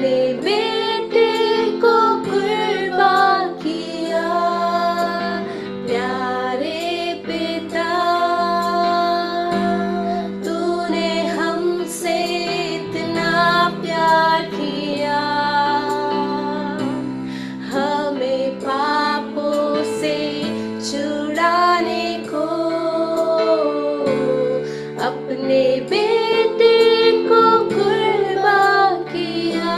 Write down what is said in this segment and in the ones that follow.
अपने बेटे को कुर्बान किया। प्यारे पिता, तूने हमसे इतना प्यार किया, हमें पापों से छुड़ाने को अपने बेटे को कुर्बान किया।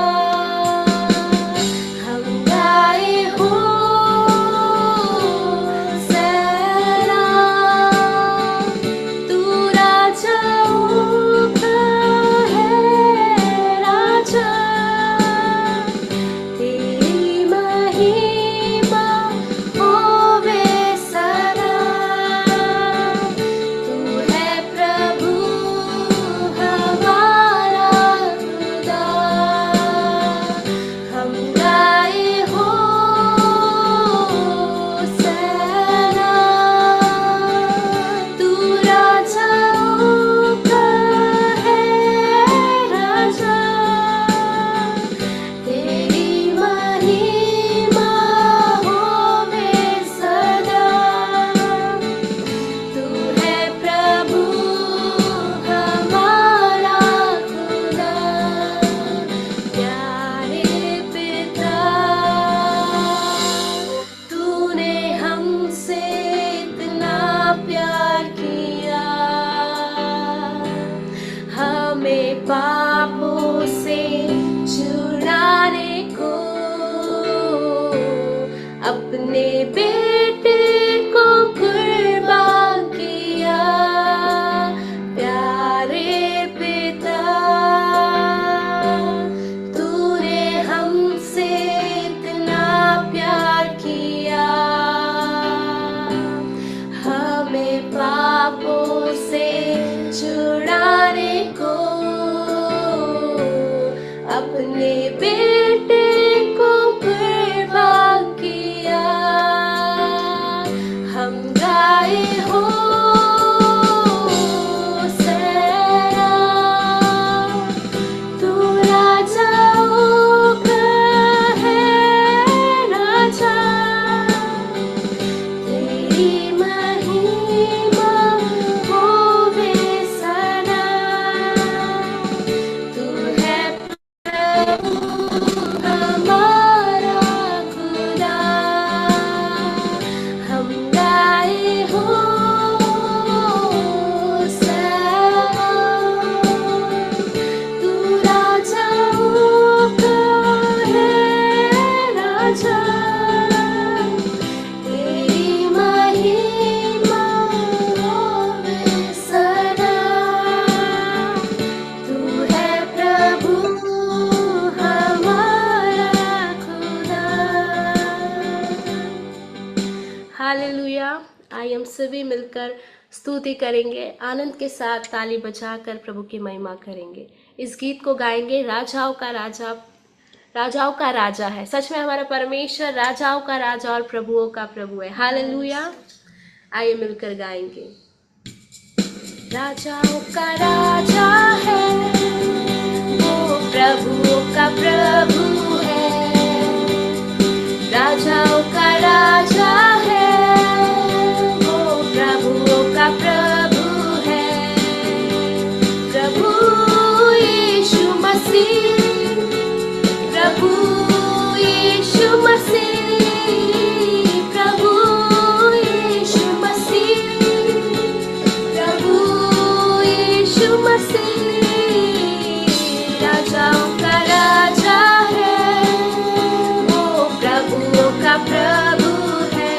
हम गाए हो सैरा, तू राजाओं का है राजा, तेरी महिमा होवे सदा। तू है प्रभु हमारा खुदा। हम गाए हो सैरा, तू राजाओं का है राजा, तेरी महिमा होवे सदा। तू है प्रभु हमारा खुदा। प्यारे पिता, तूने हमसे इतना प्यार किया, हमें पापों से छुड़ाने को अपने बेटे को कुर्बान किया। प्यारे पिता, तूने हमसे इतना प्यार किया, हमें पापों से छुड़ाने को अपने बेटे को कुर्बान किया। हम गाए हो सैरा, तू राजाओं का है राजा, तेरी महिमा होवे सदा। तू है प्रभु हमारा खुदा। हम गाए हो सैरा, तू राजाओं का है राजा, तेरी महिमा होवे सदा। तू है प्रभु हमारा खुदा। हालेलुया। आइए हम सभी मिलकर स्तुति करेंगे, आनंद के साथ ताली बजाकर प्रभु की महिमा करेंगे। इस गीत को गाएंगे, राजाओं का राजा, राजाओं का राजा है। सच में हमारा परमेश्वर राजाओं का राजा और प्रभुओं का प्रभु है। हालेलुया। आइए मिलकर गाएंगे। राजाओं का राजा है, वो प्रभुओं का प्रभु है। राजाओं का राजा है, वो प्रभुओं का प्रभु है। प्रभु यीशु मसीह, प्रभु यीशु मसीह, प्रभु यीशु मसीह, प्रभु यीशु मसीह। राजाओं का राजा है, वो प्रभुओं का प्रभु है।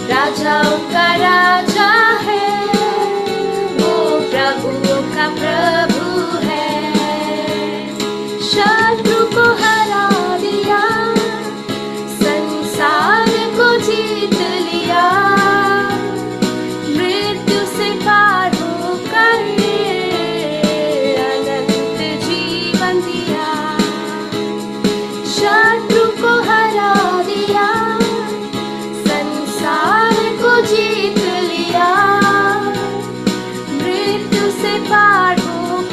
राजाओं का राजा है, वो प्रभुओं का प्रभु है। शत्रु को हरा दिया, संसार को जीत लिया, मृत्यु से पार होकर अनंत जीवन दिया। शत्रु को हरा दिया, संसार को जीत लिया, मृत्यु से पार होकर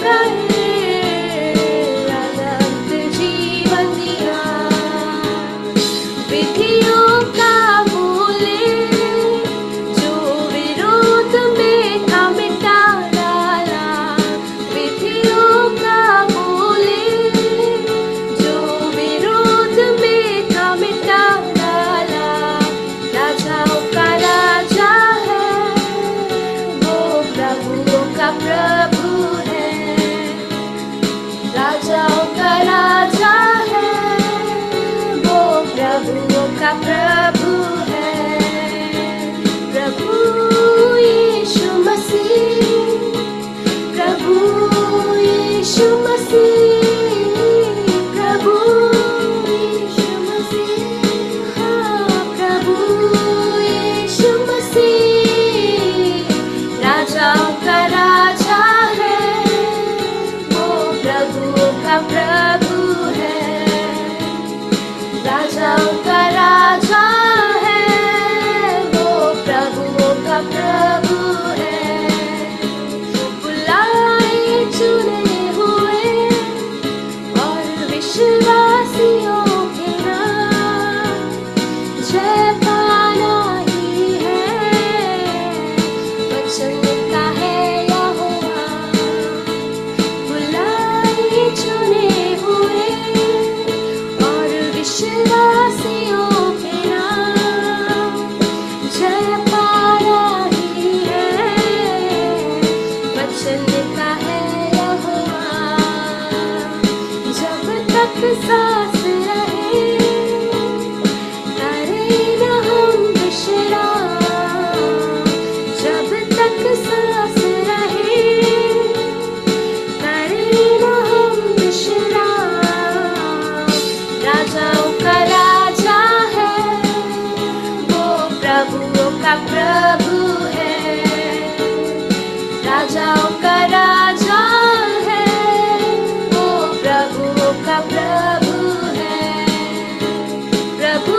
चलता है यहोवा, जब तक सांस रहे करे न हम विश्राम, जब तक सांस रहे करे न हम विश्राम। राजाओं का राजा है वो, प्रभुओं का प्रभु है, राजाओं का राजा है वो, प्रभुओं का प्रभु है। प्रभु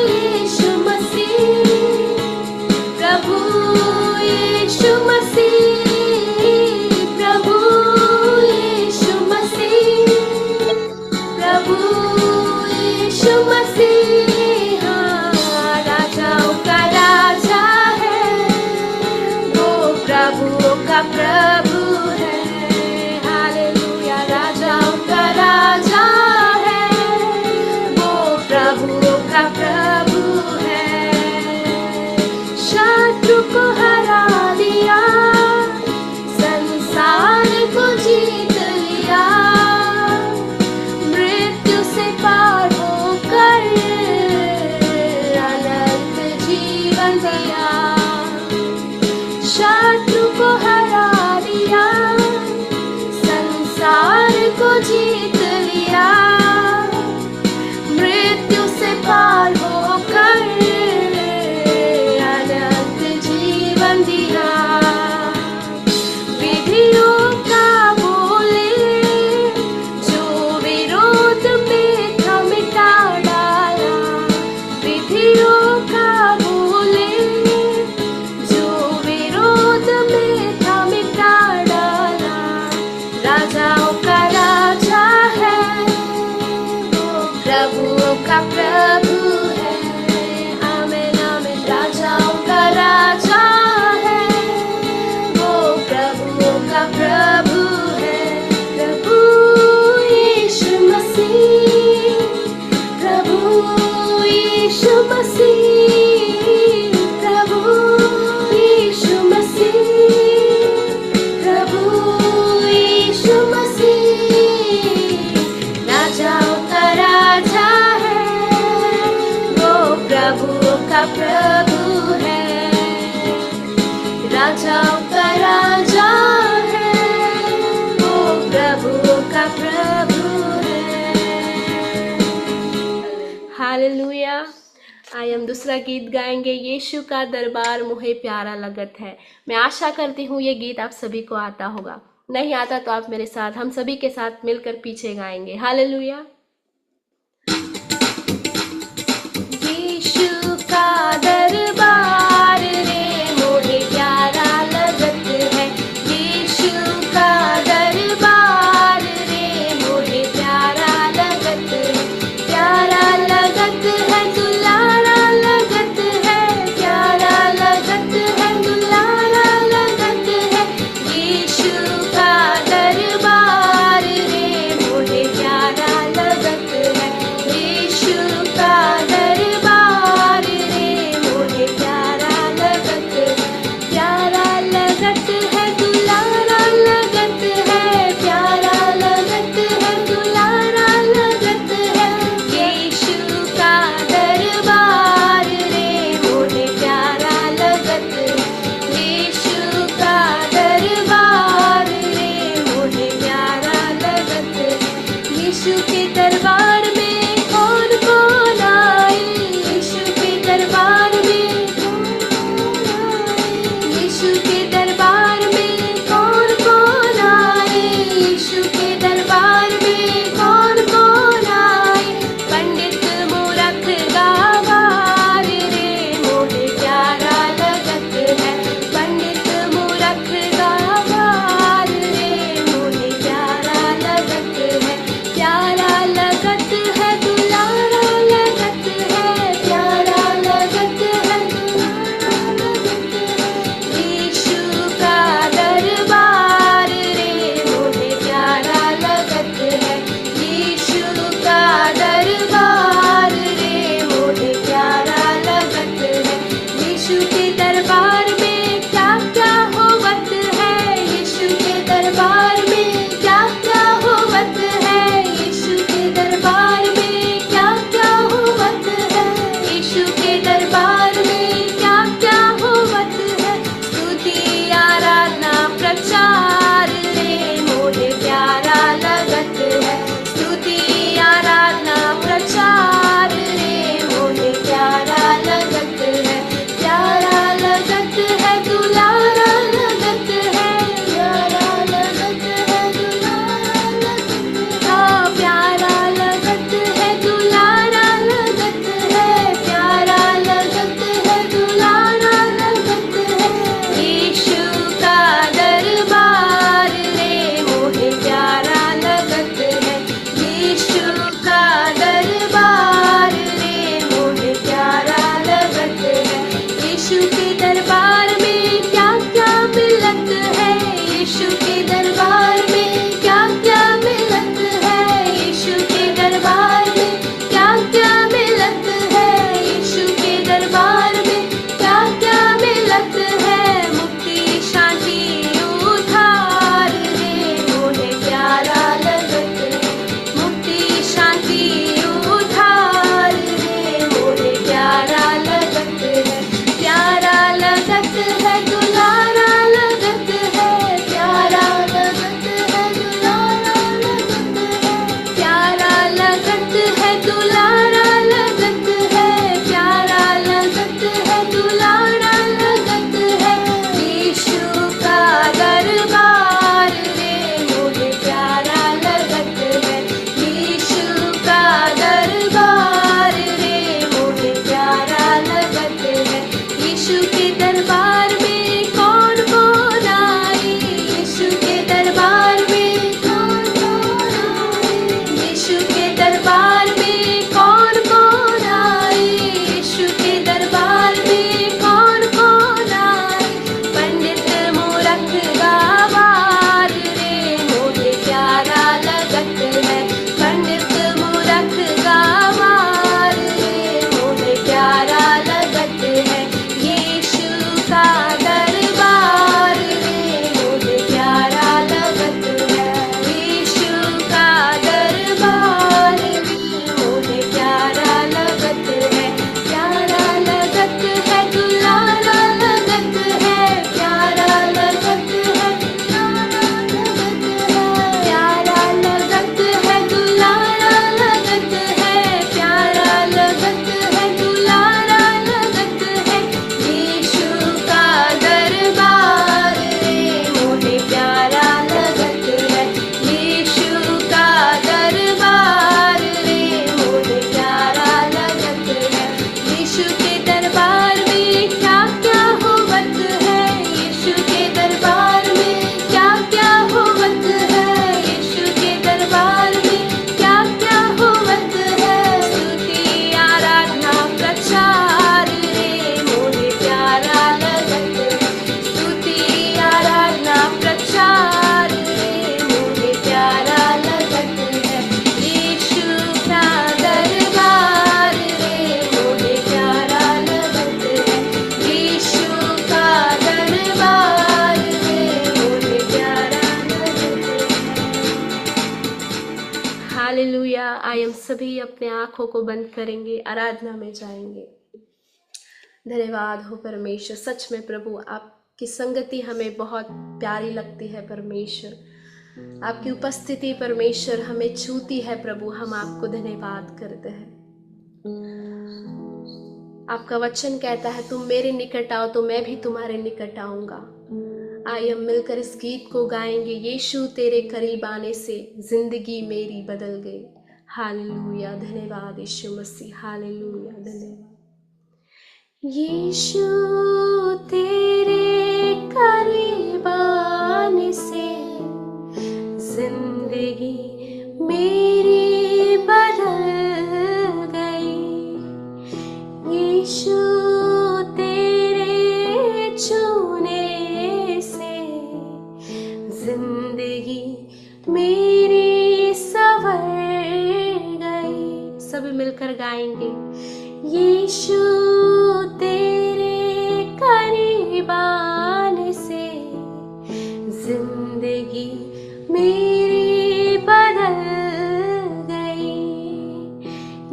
यीशु मसीह, प्रभु यीशु मसीह, प्रभु यीशु मसीह, प्रभु यीशु मसीह। हाँ, राजाओं का राजा है वो, प्रभुओं का प्रभु है। हालेलुया, राजाओं का राजा है वो, प्रभुओं का प्रभु है। शत्रु को हरा दिया, संसार को जीत लिया, मृत्यु से पार होकर अनंत जीवन दिया। शत्रु को हरा दिया, संसार को जीत लिया, मृत्यु से पार होकर अनंत जीवन दिया। विधियों का बोले जो विरोध में था मिटा डाला, विधियों का बोले जो विरोध में था मिटा डाला। राजाओं का राजा है वो, प्रभुओं का प्रभु है। आमीन आमीन, राजाओं का राजा है वो, प्रभुओं का प्रभु है। प्रभु यीशु मसीह, प्रभु यीशु मसीह, प्रभु यीशु मसीह, प्रभु यीशु मसीह। राजाओं का राजा है वो, प्रभुओं का प्रभु है, राजाओं का राजा है वो, प्रभुओं का प्रभु है। हालेलुया। आइए हम दूसरा गीत गाएंगे, यीशु का दरबार मुझे प्यारा लगत है। मैं आशा करती हूँ ये गीत आप सभी को आता होगा, नहीं आता तो आप मेरे साथ, हम सभी के साथ मिलकर पीछे गाएंगे। हालेलुया। यीशु का दरबार रे मुझे प्यारा लगत है, यीशु का दरबार रे मुझे प्यारा लगत है, प्यारा लगत है, दुलारा लगत है, प्यारा लगत है, दुलारा लगत है। यीशु का दरबार रे मुझे प्यारा लगत है, यीशु का दरबार रे मुझे प्यारा लगत है, प्यारा लगत है, दुलारा लगत है, प्यारा लगत है, दुलारा लगत है। यीशु का दरबार रे मुझे प्यारा लगत है, यीशु का दरबार रे मुझे प्यारा लगत है। यीशु के दरबार में कौन कौन आए, यीशु के दरबार में कौन कौन आए, यीशु के दरबार में कौन कौन आए, यीशु के दरबार में कौन कौन आए। पंडित मूरख गवार रे मुझे प्यारा लगत है, पंडित मूरख गवार रे मुझे प्यारा लगत है, प्यारा लगत है, दुलारा लगत है, प्यारा लगत है, दुलारा लगत है। यीशु का दरबार रे मुझे प्यारा लगत है, यीशु का दरबार रे मुझे प्यारा लगत है। यीशु के दरबार में क्या क्या होवत है, यीशु दरबार में क्या क्या मिलत है, यीशु के दरबार में क्या क्या मिलत है, यीशु के दरबार में क्या क्या मिलत है, यीशु के दरबार में क्या क्या मिलत है। मुक्ति शांति उद्धार रे मोहे प्यारा लगत है, मुक्ति शांति उद्धार रे मोहे प्यारा लगत है, प्यारा लगत है, दुलारा लगत है, प्यारा लगत है, दुलारा लगत है, प्यारा लगत है, दुलारा लगत है, प्यारा लगत है, दुलारा लगत है। यीशु का दरबार रे मोहे प्यारा लगत है, यीशु का दरबार रे मोहे प्यारा लगत है। यीशु के दरबार में कौन कौन आए, यीशु के दरबार में कौन कौन आए, यीशु के दरबार में कौन कौन आए, यीशु के दरबार में कौन कौन आए। पंडित मूरख गवार रे मोहे प्यारा लगत है, पंडित मूरख गवार रे मोहे प्यारा लगत है। यीशु का दरबार रे मोहे प्यारा लगत है, यीशु का दरबार रे मोहे प्यारा लगत है, प्यारा लगत है, दुलारा लगत है, प्यारा लगत है, प्यारा लगत है, दुलारा लगत है, प्यारा लगत है, दुलारा लगत है। यीशु का दरबार रे मोहे प्यारा लगत है, यीशु का दरबार रे मोहे प्यारा लगत है। यीशु के दरबार में क्या क्या होवत है, यीशु के दरबार में क्या क्या होवत है, यीशु के दरबार में क्या क्या होवत है। स्तुति आराधना प्रचार रे मोहे प्यारा लगत है, स्तुति आराधना प्रचार रे मोहे प्यारा लगत है। यीशु का दरबार रे मोहे प्यारा लगत है, यीशु का दरबार रे मोहे प्यारा लगत है। हालेलुया। आइए हम सभी अपने आँखों को बंद करेंगे, आराधना में जाएंगे। धन्यवाद हो परमेश्वर, सच में प्रभु आपकी संगति हमें बहुत प्यारी लगती है परमेश्वर, आपकी उपस्थिति परमेश्वर हमें छूती है प्रभु, हम आपको धन्यवाद करते हैं। आपका वचन कहता है तुम मेरे निकट आओ तो मैं भी तुम्हारे निकट आऊंगा। आइए हम मिलकर इस गीत को गाएंगे। यीशु तेरे करीब आने से जिंदगी मेरी बदल गई। हालेलुया, धन्यवाद यीशु मसीह, हालेलुया, धन्यवाद। यीशु तेरे करीब आने से जिंदगी मेरी बदल गई। यीशु तेरे छूने से जिंदगी मेरी संवर गई। सभी मिलकर गाएंगे। यीशु तेरे करीब आने से जिंदगी मेरी बदल गई।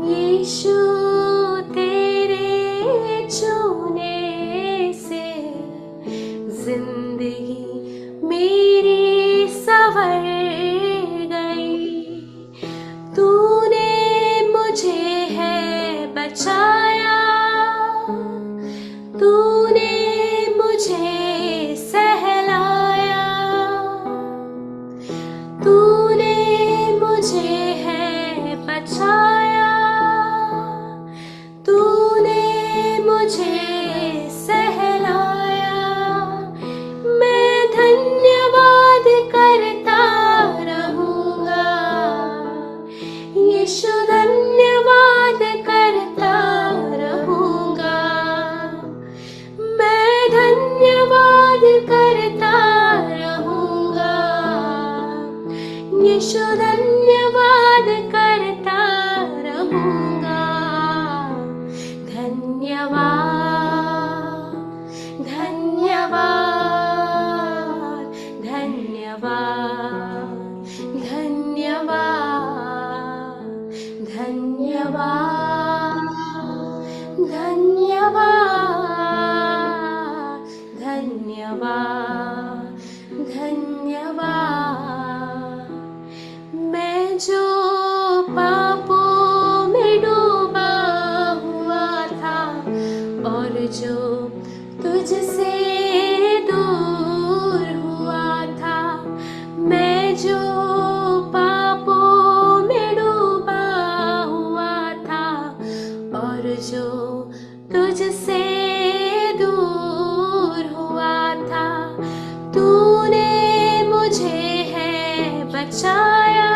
यीशु तेरे छूने से जिंदगी मेरी संवर गई। तूने मुझे है बचाया, तूने मुझे सहलाया, तूने मुझे है बचाया, तूने मुझे सहलाया। करता रहूंगा, यीशु धन्यवाद करता रहूंगा। धन्यवाद, धन्यवाद, धन्यवाद, धन्यवाद, धन्यवाद, धन्यवाद, धन्यवाद, धन्यवाद। मैं जो पापों में डूबा हुआ था और जो तुझसे दूर हुआ था, मैं जो पापों में डूबा हुआ था और जो तुझसे दूर हुआ था, तूने मुझे है बचाया,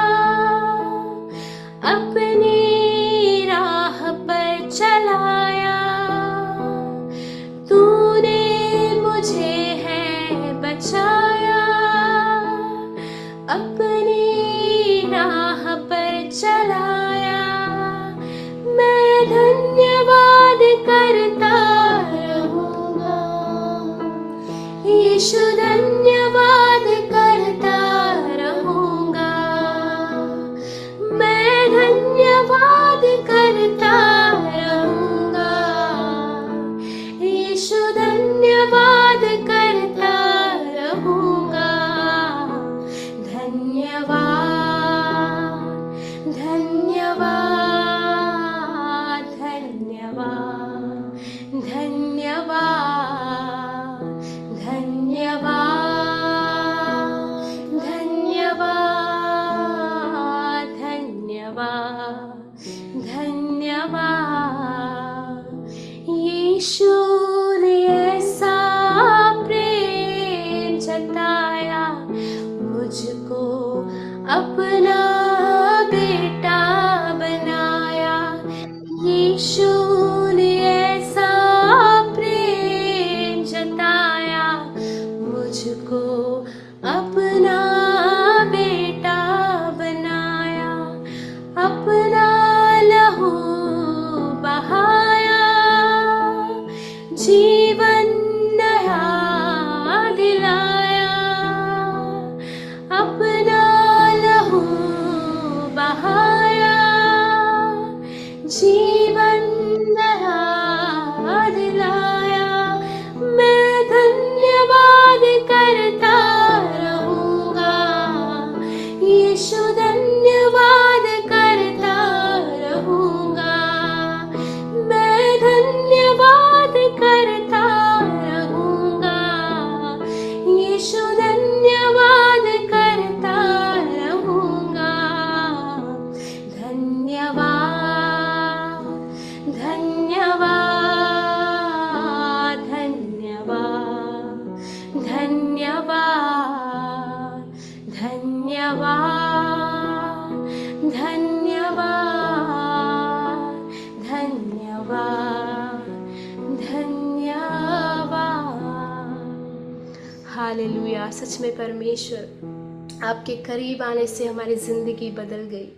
अपनी राह पर चलाया। तूने मुझे है बचाया, अपनी राह पर चलाया। मैं धन्यवाद करता रहूंगा, यीशु धन्यवाद करता रहूंगा। मैं धन्यवाद करता रहूंगा, यीशु धन्यवाद करता रहूंगा। धन्यवाद, धन्यवाद, धन्यवाद, धन्यवाद, धन्यवाद, धन्यवाद, धन्यवाद, धन्यवाद। यीशु ने ऐसा प्रेम जताया, मुझको अपना बेटा बनाया। यीशु ने ऐसा प्रेम जताया, मुझको अपना बेटा बनाया। अपना लहू बहाया, जीवन नया दिलाया। अपना लहू बहाया, जीवन नया दिलाया। मैं धन्यवाद करता रहूंगा, यीशु धन्यवाद करता रहूंगा। मैं धन्यवाद करता रहूंगा, यीशु धन्यवाद करता रहूंगा। धन्यवाद, धन्यवाद, धन्यवाद, धन्यवाद, धन्यवाद, धन्यवाद, धन्यवाद, धन्यवाद। हालेलुया। सच में परमेश्वर आपके करीब आने से हमारी ज़िंदगी बदल गई।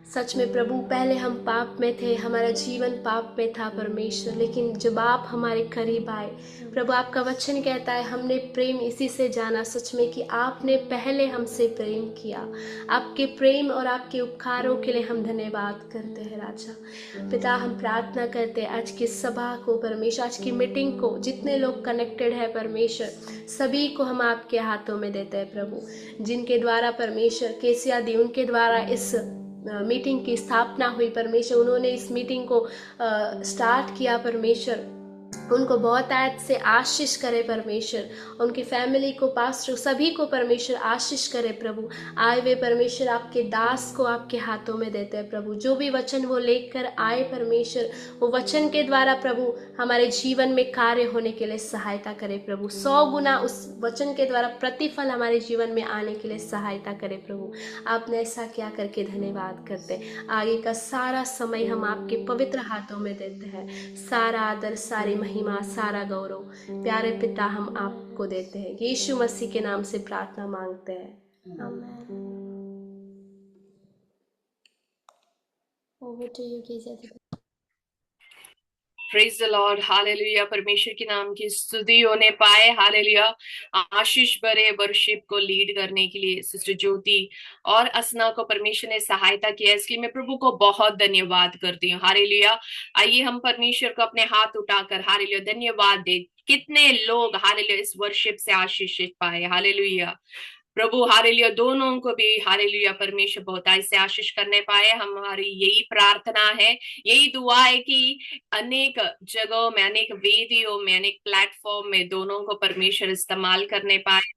सच में प्रभु, पहले हम पाप में थे, हमारा जीवन पाप में था परमेश्वर, लेकिन जब आप हमारे करीब आए प्रभु, आपका वचन कहता है हमने प्रेम इसी से जाना सच में कि आपने पहले हमसे प्रेम किया। आपके प्रेम और आपके उपकारों के लिए हम धन्यवाद करते हैं राजा। पिता, हम प्रार्थना करते हैं आज की सभा को परमेश्वर, आज की मीटिंग को, जितने लोग कनेक्टेड है परमेश्वर, सभी को हम आपके हाथों में देते हैं प्रभु। जिनके द्वारा परमेश्वर केसिया दी, उनके द्वारा इस मीटिंग की स्थापना हुई परमेश्वर, उन्होंने इस मीटिंग को स्टार्ट किया परमेश्वर, उनको बहुत आयत से आशीष करे परमेश्वर, उनकी फैमिली को, पास्टर, सभी को परमेश्वर आशीष करे प्रभु। आए वे परमेश्वर आपके दास को आपके हाथों में देते हैं प्रभु। जो भी वचन वो लेकर आए परमेश्वर, वो वचन के द्वारा प्रभु हमारे जीवन में कार्य होने के लिए सहायता करे प्रभु। 100 गुना उस वचन के द्वारा प्रतिफल हमारे जीवन में आने के लिए सहायता करे प्रभु। आपने ऐसा क्या करके धन्यवाद करते। आगे का सारा समय हम आपके पवित्र हाथों में देते हैं। सारा आदर, सारी महिमा महिमा, सारा गौरव प्यारे पिता हम आपको देते हैं। यीशु मसीह के नाम से प्रार्थना मांगते हैं, आमीन। ओवर टू यू कीजिए। Praise the Lord, hallelujah. परमेश्वर के नाम की स्तुति होने पाए, हालेलुया। आशीष भरे वर्शिप को लीड करने के लिए सिस्टर ज्योति और असना को परमेश्वर ने सहायता किया, इसलिए मैं प्रभु को बहुत धन्यवाद करती हूँ, हालेलुया। आइए हम परमेश्वर को अपने हाथ उठाकर हालेलुया धन्यवाद दे। कितने लोग हालेलुया इस वर्शिप से आशीषित पाए, हालेलुया। प्रभु हालेलुया दोनों को भी हालेलुया परमेश्वर बहुतायत से आशीष करने पाए। हमारी यही प्रार्थना है, यही दुआ है कि अनेक जगहों में, अनेक वेदियों में, अनेक प्लेटफॉर्म में दोनों को परमेश्वर इस्तेमाल करने पाए।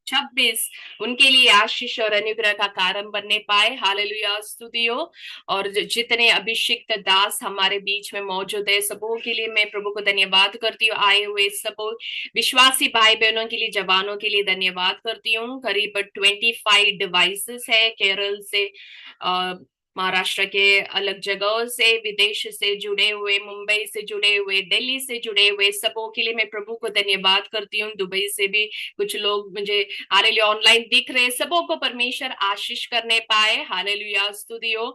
26 उनके लिए आशीष और अनुग्रह का कारण बनने पाए, हालेलुया स्तुति हो। और जितने अभिषिक्त दास हमारे बीच में मौजूद है, सबों के लिए मैं प्रभु को धन्यवाद करती हूँ। आए हुए सब विश्वासी भाई बहनों के लिए, जवानों के लिए धन्यवाद करती हूँ। करीब 25 डिवाइसेस है, केरल से, महाराष्ट्र के अलग जगहों से, विदेश से जुड़े हुए, मुंबई से जुड़े हुए, दिल्ली से जुड़े हुए, सबों के लिए मैं प्रभु को धन्यवाद करती हूँ। दुबई से भी कुछ लोग मुझे हालेलुया ऑनलाइन दिख रहे, सबों को परमेश्वर आशीष करने पाए, हालेलुया स्तुति हो।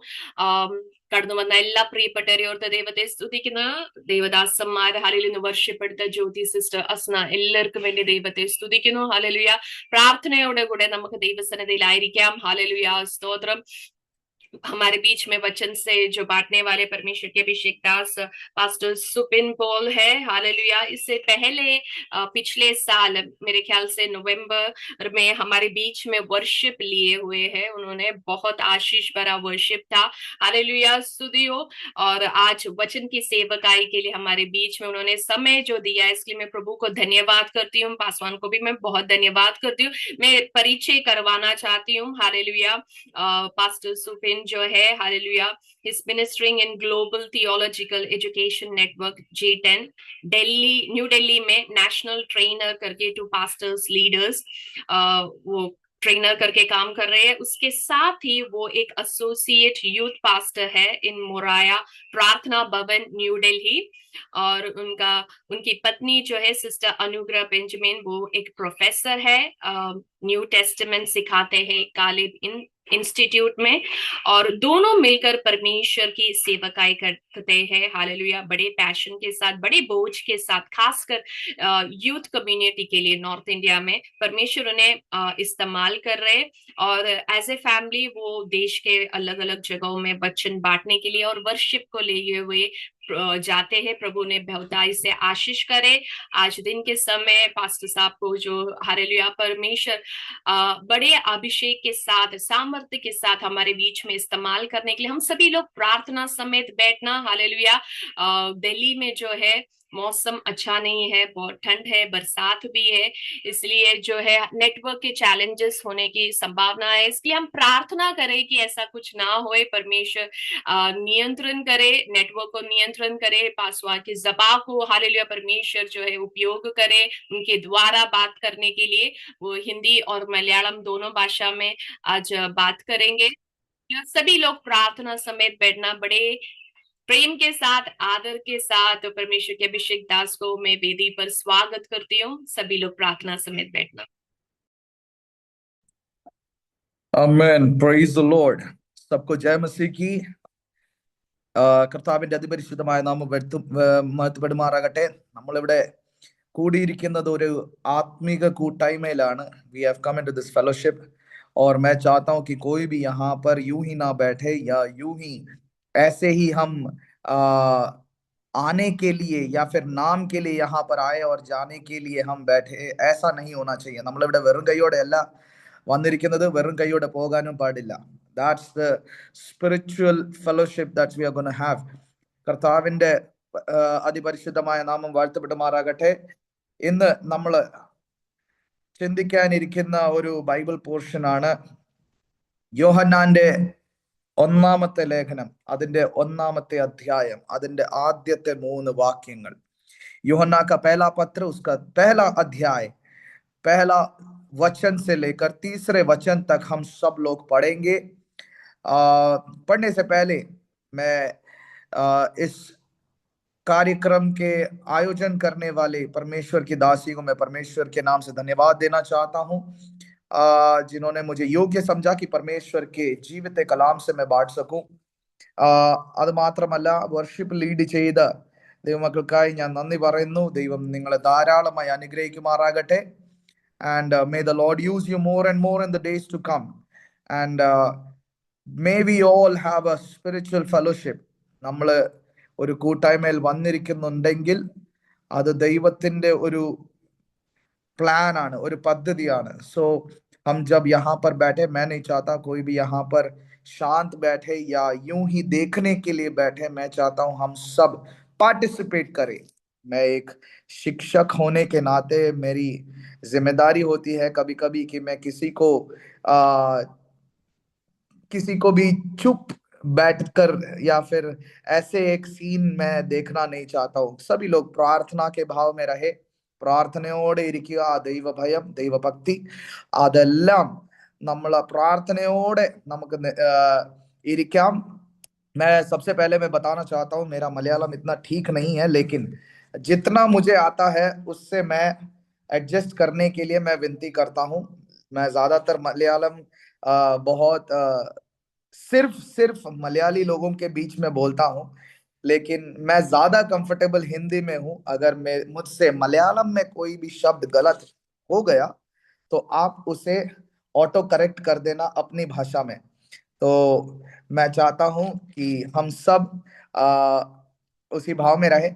കടന്നു വന്ന എല്ലാ പ്രിയപ്പെട്ടവരെയോർത്ത് ദൈവത്തെ സ്തുതിക്കുന്ന ദേവദാസന്മാർ, ഹാലേലൂയ വർഷിപ്പെടുത്ത ജ്യോതി സിസ്റ്റർ, അസ്ന, എല്ലാവർക്കും വേണ്ടി ദൈവത്തെ സ്തുതിക്കുന്നു, ഹാലേലൂയ। പ്രാർത്ഥനയോടെ കൂടെ നമുക്ക് ദൈവസന്നിധിയിലായിരിക്കാം, ഹാലേലൂയ സ്തോത്രം। हमारे बीच में वचन से जो बांटने वाले परमेश्वर के अभिषेक दास पास्टर सुपिन पॉल है, हालेलुया। इससे पहले पिछले साल मेरे ख्याल से नवंबर में हमारे बीच में वर्शिप लिए हुए हैं, उन्होंने बहुत आशीष भरा वर्शिप था, हालेलुया स्तुति हो। और आज वचन की सेवकाई के लिए हमारे बीच में उन्होंने समय जो दिया, इसलिए मैं प्रभु को धन्यवाद करती हूँ। पासवान को भी मैं बहुत धन्यवाद करती हूँ। मैं परिचय करवाना चाहती हूँ, हालेलुया। पास्टर सुपिन जो है, hallelujah, is ministering in global theological education network J10 Delhi, new Delhi में नेशनल ट्रेनर करके टू पास्टर्स लीडर्स वो ट्रेनर करके काम कर रहे हैं। उसके साथ ही वो एक एसोसिएट यूथ पास्टर है इन मोराया प्रार्थना भवन न्यू दिल्ली। और उनकी पत्नी जो है सिस्टर अनुग्रह बेंजामिन, वो एक प्रोफेसर है, न्यू टेस्टामेंट सिखाते हैं कालिब इंस्टीट्यूट में। और दोनों मिलकर परमेश्वर की सेवकाई करते हैं, हालेलुया, बड़े पैशन के साथ, बड़े बोझ के साथ, खासकर यूथ कम्युनिटी के लिए नॉर्थ इंडिया में परमेश्वर उन्हें इस्तेमाल कर रहे। और एज ए फैमिली वो देश के अलग अलग जगहों में वचन बांटने के लिए और वर्शिप को लिए हुए जाते हैं। प्रभु ने बहुताई से आशीष करे। आज दिन के समय पास्टर साहब को जो हालेलुया परमेश्वर बड़े अभिषेक के साथ, सामर्थ्य के साथ हमारे बीच में इस्तेमाल करने के लिए हम सभी लोग प्रार्थना समेत बैठना, हालेलुया। दिल्ली में जो है मौसम अच्छा नहीं है, बहुत ठंड है, बरसात भी है, इसलिए जो है नेटवर्क के चैलेंजेस होने की संभावना है। इसलिए हम प्रार्थना करें कि ऐसा कुछ ना होए, परमेश्वर नियंत्रण करे, नेटवर्क को नियंत्रण करे, पासवा की ज़बान को हालेलुया परमेश्वर जो है उपयोग करे उनके द्वारा बात करने के लिए। वो हिंदी और मलयालम दोनों भाषा में आज बात करेंगे। सभी लोग प्रार्थना समेत बैठना, बड़े प्रेम के साथ, आदर के साथ परमेश्वर के अभिषेक दास को मैं वेदी पर स्वागत करती हूँ। सभी लोग प्रार्थना समेत बैठना। Amen. Praise the Lord. सबको जय मसीह की। കർത്താവിന്റെ അതിപരിശുദ്ധമായ നാമം മഹത്വപ്പെടുമാറാകട്ടെ. നമ്മളിവിടെ കൂടിയിരിക്കുന്നത് ഒരു ആത്മീക കൂട്ടായ്മയിലാണ്. We have come into this fellowship और मैं चाहता हूं कि कोई भी यहाँ पर यूं ही ना बैठे या यूं ही ऐसे ही हम आने के लिए या फिर नाम के लिए यहाँ पर आए और जाने के लिए हम बैठे, ऐसा नहीं होना चाहिए. നമ്മളിവിടെ വെറും കൈയോടെ അല്ല വന്നിരിക്കുന്നത്, വെറും കൈയോടെ പോകാനും പാടില്ല. That's the spiritual fellowship that we are going to have. കർത്താവിന്റെ അതിപരിശുദ്ധമായ നാമം വാഴ്ത്തപ്പെടുമാറാകട്ടെ. ഇന്ന് നമ്മൾ ചിന്തിക്കാനിരിക്കുന്ന ഒരു ബൈബിൾ പോർഷൻ ആണ് യോഹന്നാന്റെ ഒന്നാമത്തെ ലേഖനം, അതിന്റെ ഒന്നാമത്തെ അധ്യായം, അതിന്റെ ആദ്യത്തെ 3 വാക്യങ്ങൾ. यूहन्ना का पहला पत्र, उसका पहला अध्याय, पहला वचन से लेकर तीसरे वचन तक हम सब लोग पढ़ेंगे. पढ़ने से पहले मैं इस कार्यक्रम के आयोजन करने वाले परमेश्वर की दासी को मैं परमेश्वर के नाम से धन्यवाद देना चाहता हूँ, जिन्होंने मुझे योग्य समझा कि परमेश्वर के जीवित कलाम से मैं बांट सकूं. അത് മാത്രമല്ല വർഷിപ്പ് ലീഡ് ചെയ്ത ദൈവമക്കൾക്കായി ഞാൻ നന്ദി പറയുന്നു. ദൈവം നിങ്ങളെ ധാരാളമായി അനുഗ്രഹിക്കുമാറാകട്ടെ. And may the Lord use you more and more in the days to come. And may we all have a spiritual fellowship. നമ്മൾ ഒരു കൂട്ടായ്മയിൽ വന്നിരിക്കുന്നുണ്ടെങ്കിൽ അത് ദൈവത്തിന്റെ ഒരു प्लान ആണ്, ഒരു പദ്ധതിയാണ്. सो हम जब यहाँ पर बैठे, मैं नहीं चाहता कोई भी यहाँ पर शांत बैठे या यूं ही देखने के लिए बैठे. मैं चाहता हूं हम सब पार्टिसिपेट करें. मैं एक शिक्षक होने के नाते मेरी जिम्मेदारी होती है कभी कभी कि मैं किसी को भी चुप बैठकर या फिर ऐसे एक सीन मैं देखना नहीं चाहता हूँ. सभी लोग പ്രാർത്ഥന के भाव में रहे, പ്രാർത്ഥനയോടെ ഇരിക്കുക. ആ ദൈവഭയം, ദൈവഭക്തി, അതെല്ലാം നമ്മൾ പ്രാർത്ഥനയോടെ നമുക്ക് ഇരിക്കാം. मैं सबसे पहले मैं बताना चाहता हूँ, मेरा मलयालम इतना ठीक नहीं है, लेकिन जितना मुझे आता है उससे मैं एडजस्ट करने के लिए मैं विनती करता हूँ. मैं ज्यादातर मलयालम बहुत सिर्फ मलयाली लोगों के बीच में बोलता हूँ, लेकिन मैं ज्यादा कंफर्टेबल हिंदी में हूँ. अगर मैं मुझसे मलयालम में कोई भी शब्द गलत हो गया तो आप उसे ऑटो करेक्ट कर देना अपनी भाषा में. तो मैं चाहता हूं कि हम सब उसी भाव में रहे.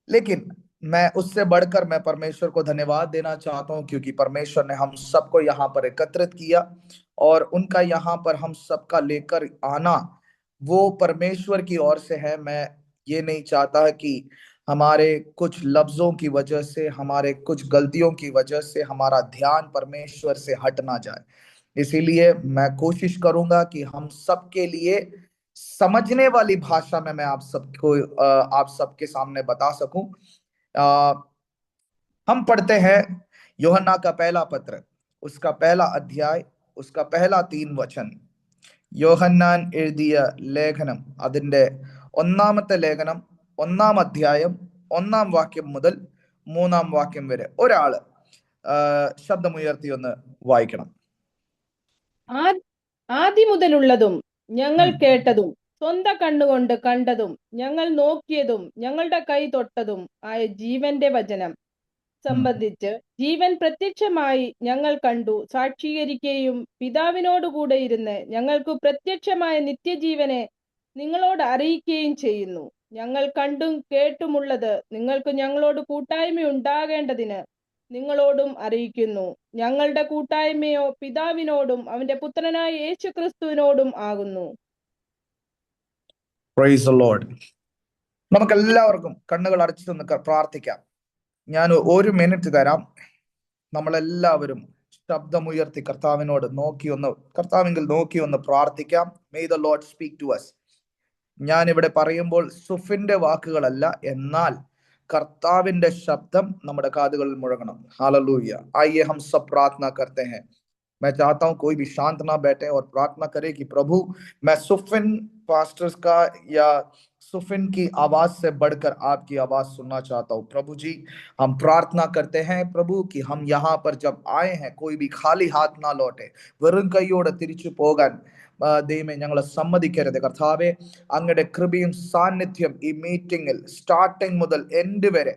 लेकिन मैं उससे बढ़कर मैं परमेश्वर को धन्यवाद देना चाहता हूं, क्योंकि परमेश्वर ने हम सबको यहाँ पर एकत्रित किया और उनका यहाँ पर हम सबका लेकर आना वो परमेश्वर की ओर से है. मैं ये नहीं चाहता कि हमारे कुछ लफ्जों की वजह से, हमारे कुछ गलतियों की वजह से हमारा ध्यान परमेश्वर से हट ना जाए. इसीलिए मैं कोशिश करूंगा कि हम सबके लिए समझने वाली भाषा में मैं आप सबके सामने बता सकूं. हम पढ़ते हैं യോഹന്നാ का पहला पत्र, उसका पहला अध्याय, उसका पहला 3 वचन. യോഹന്നാൻ എഴുതിയ ലേഖനം, അതിന്റെ ഒന്നാമത്തെ ലേഖനം, 1-ാം അധ്യായം, 1-ാം വാക്യം മുതൽ 3-ാം വാക്യം വരെ ഒരാള് ശബ്ദമുയർത്തി ഒന്ന് വായിക്കണം. ആദി മുതലുള്ളതും ഞങ്ങൾ കേട്ടതും സ്വന്തം കണ്ണുകൊണ്ട് കണ്ടതും ഞങ്ങൾ നോക്കിയതും ഞങ്ങളുടെ കൈ തൊട്ടതും ആയ ജീവന്റെ വചനം സംബന്ധിച്ച് ജീവൻ പ്രത്യക്ഷമായി ഞങ്ങൾ കണ്ടു സാക്ഷീകരിക്കുകയും പിതാവിനോടുകൂടെ ഇരുന്ന് ഞങ്ങൾക്ക് പ്രത്യക്ഷമായ നിത്യജീവനെ നിങ്ങളോട് അറിയിക്കുകയും ചെയ്യുന്നു. ഞങ്ങൾ കണ്ടും കേട്ടുമുള്ളത് നിങ്ങൾക്ക് ഞങ്ങളോട് കൂട്ടായ്മ ഉണ്ടാകേണ്ടതിന് നിങ്ങളോടും അറിയിക്കുന്നു. ഞങ്ങളുടെ കൂട്ടായ്മയോ പിതാവിനോടും അവന്റെ പുത്രനായ യേശുക്രിസ്തുവിനോടും ആകുന്നു. Praise the Lord. നമുക്ക് എല്ലാവർക്കും കണ്ണുകൾ അടച്ചു നിന്ന് പ്രാർത്ഥിക്കാം. ഞാൻ 1 മിനിറ്റ് തരാം. നമ്മളെല്ലാവരും ശബ്ദമുയർത്തി കർത്താവിനോട് കർത്താവിങ്കിൽ നോക്കി ഒന്ന് പ്രാർത്ഥിക്കാം. May the Lord speak to us. ഞാൻ ഇവിടെ പറയുമ്പോൾ സുഫിന്റെ വാക്കുകളല്ല, എന്നാൽ कर्ताविंदे शब्दम നമ്മുടെ കാതുകളിൽ മുഴങ്ങണം. हालेलुया. आइए हम सब प्रार्थना करते हैं. मैं चाहता हूं कोई भी शांत ना बैठे और प्रार्थना करे कि प्रभु, मैं सुफिन पास्टर्स का या सुफिन की आवाज से बढ़कर आपकी आवाज सुनना चाहता हूं. प्रभु जी, हम प्रार्थना करते हैं प्रभु कि हम यहाँ पर जब आए हैं कोई भी खाली हाथ ना लौटे, വെറും കൈയോടെ തിരിച്ചു പോകാൻ ദൈവമേ ഞങ്ങളെ സമ്മതിക്കരുത്. കർത്താവേ, അങ്ങയുടെ കൃപയും സാന്നിധ്യം ഈ മീറ്റിംഗിൽ സ്റ്റാർട്ടിംഗ് മുതൽ എൻഡ് വരെ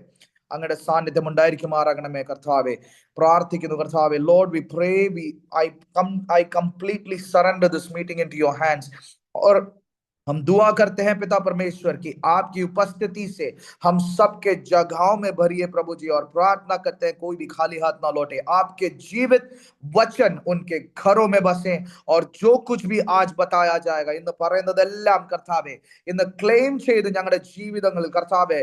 അങ്ങയുടെ സാന്നിധ്യം ഉണ്ടായിരിക്കുമാറാകണമേ. കർത്താവേ, പ്രാർത്ഥിക്കുന്നു കർത്താവേ. Lord, V pray, I completely surrender this meeting into your hands. और हम दुआ करते हैं पिता परमेश्वर की आपकी उपस्थिति से हम सबके जगहों में भरिए प्रभु जी, और प्रार्थना करते हैं कोई भी खाली हाथ ना लौटे. आपके जीवित वचन उनके घरों में बसे, और जो कुछ भी आज बताया जाएगा ഇന്ന് പറയുന്നതെല്ലാം കർത്താവേ ഇന്ന് ക്ലെയിം ചെയ്ത് ഞങ്ങളുടെ ജീവിതങ്ങളിൽ കർത്താവേ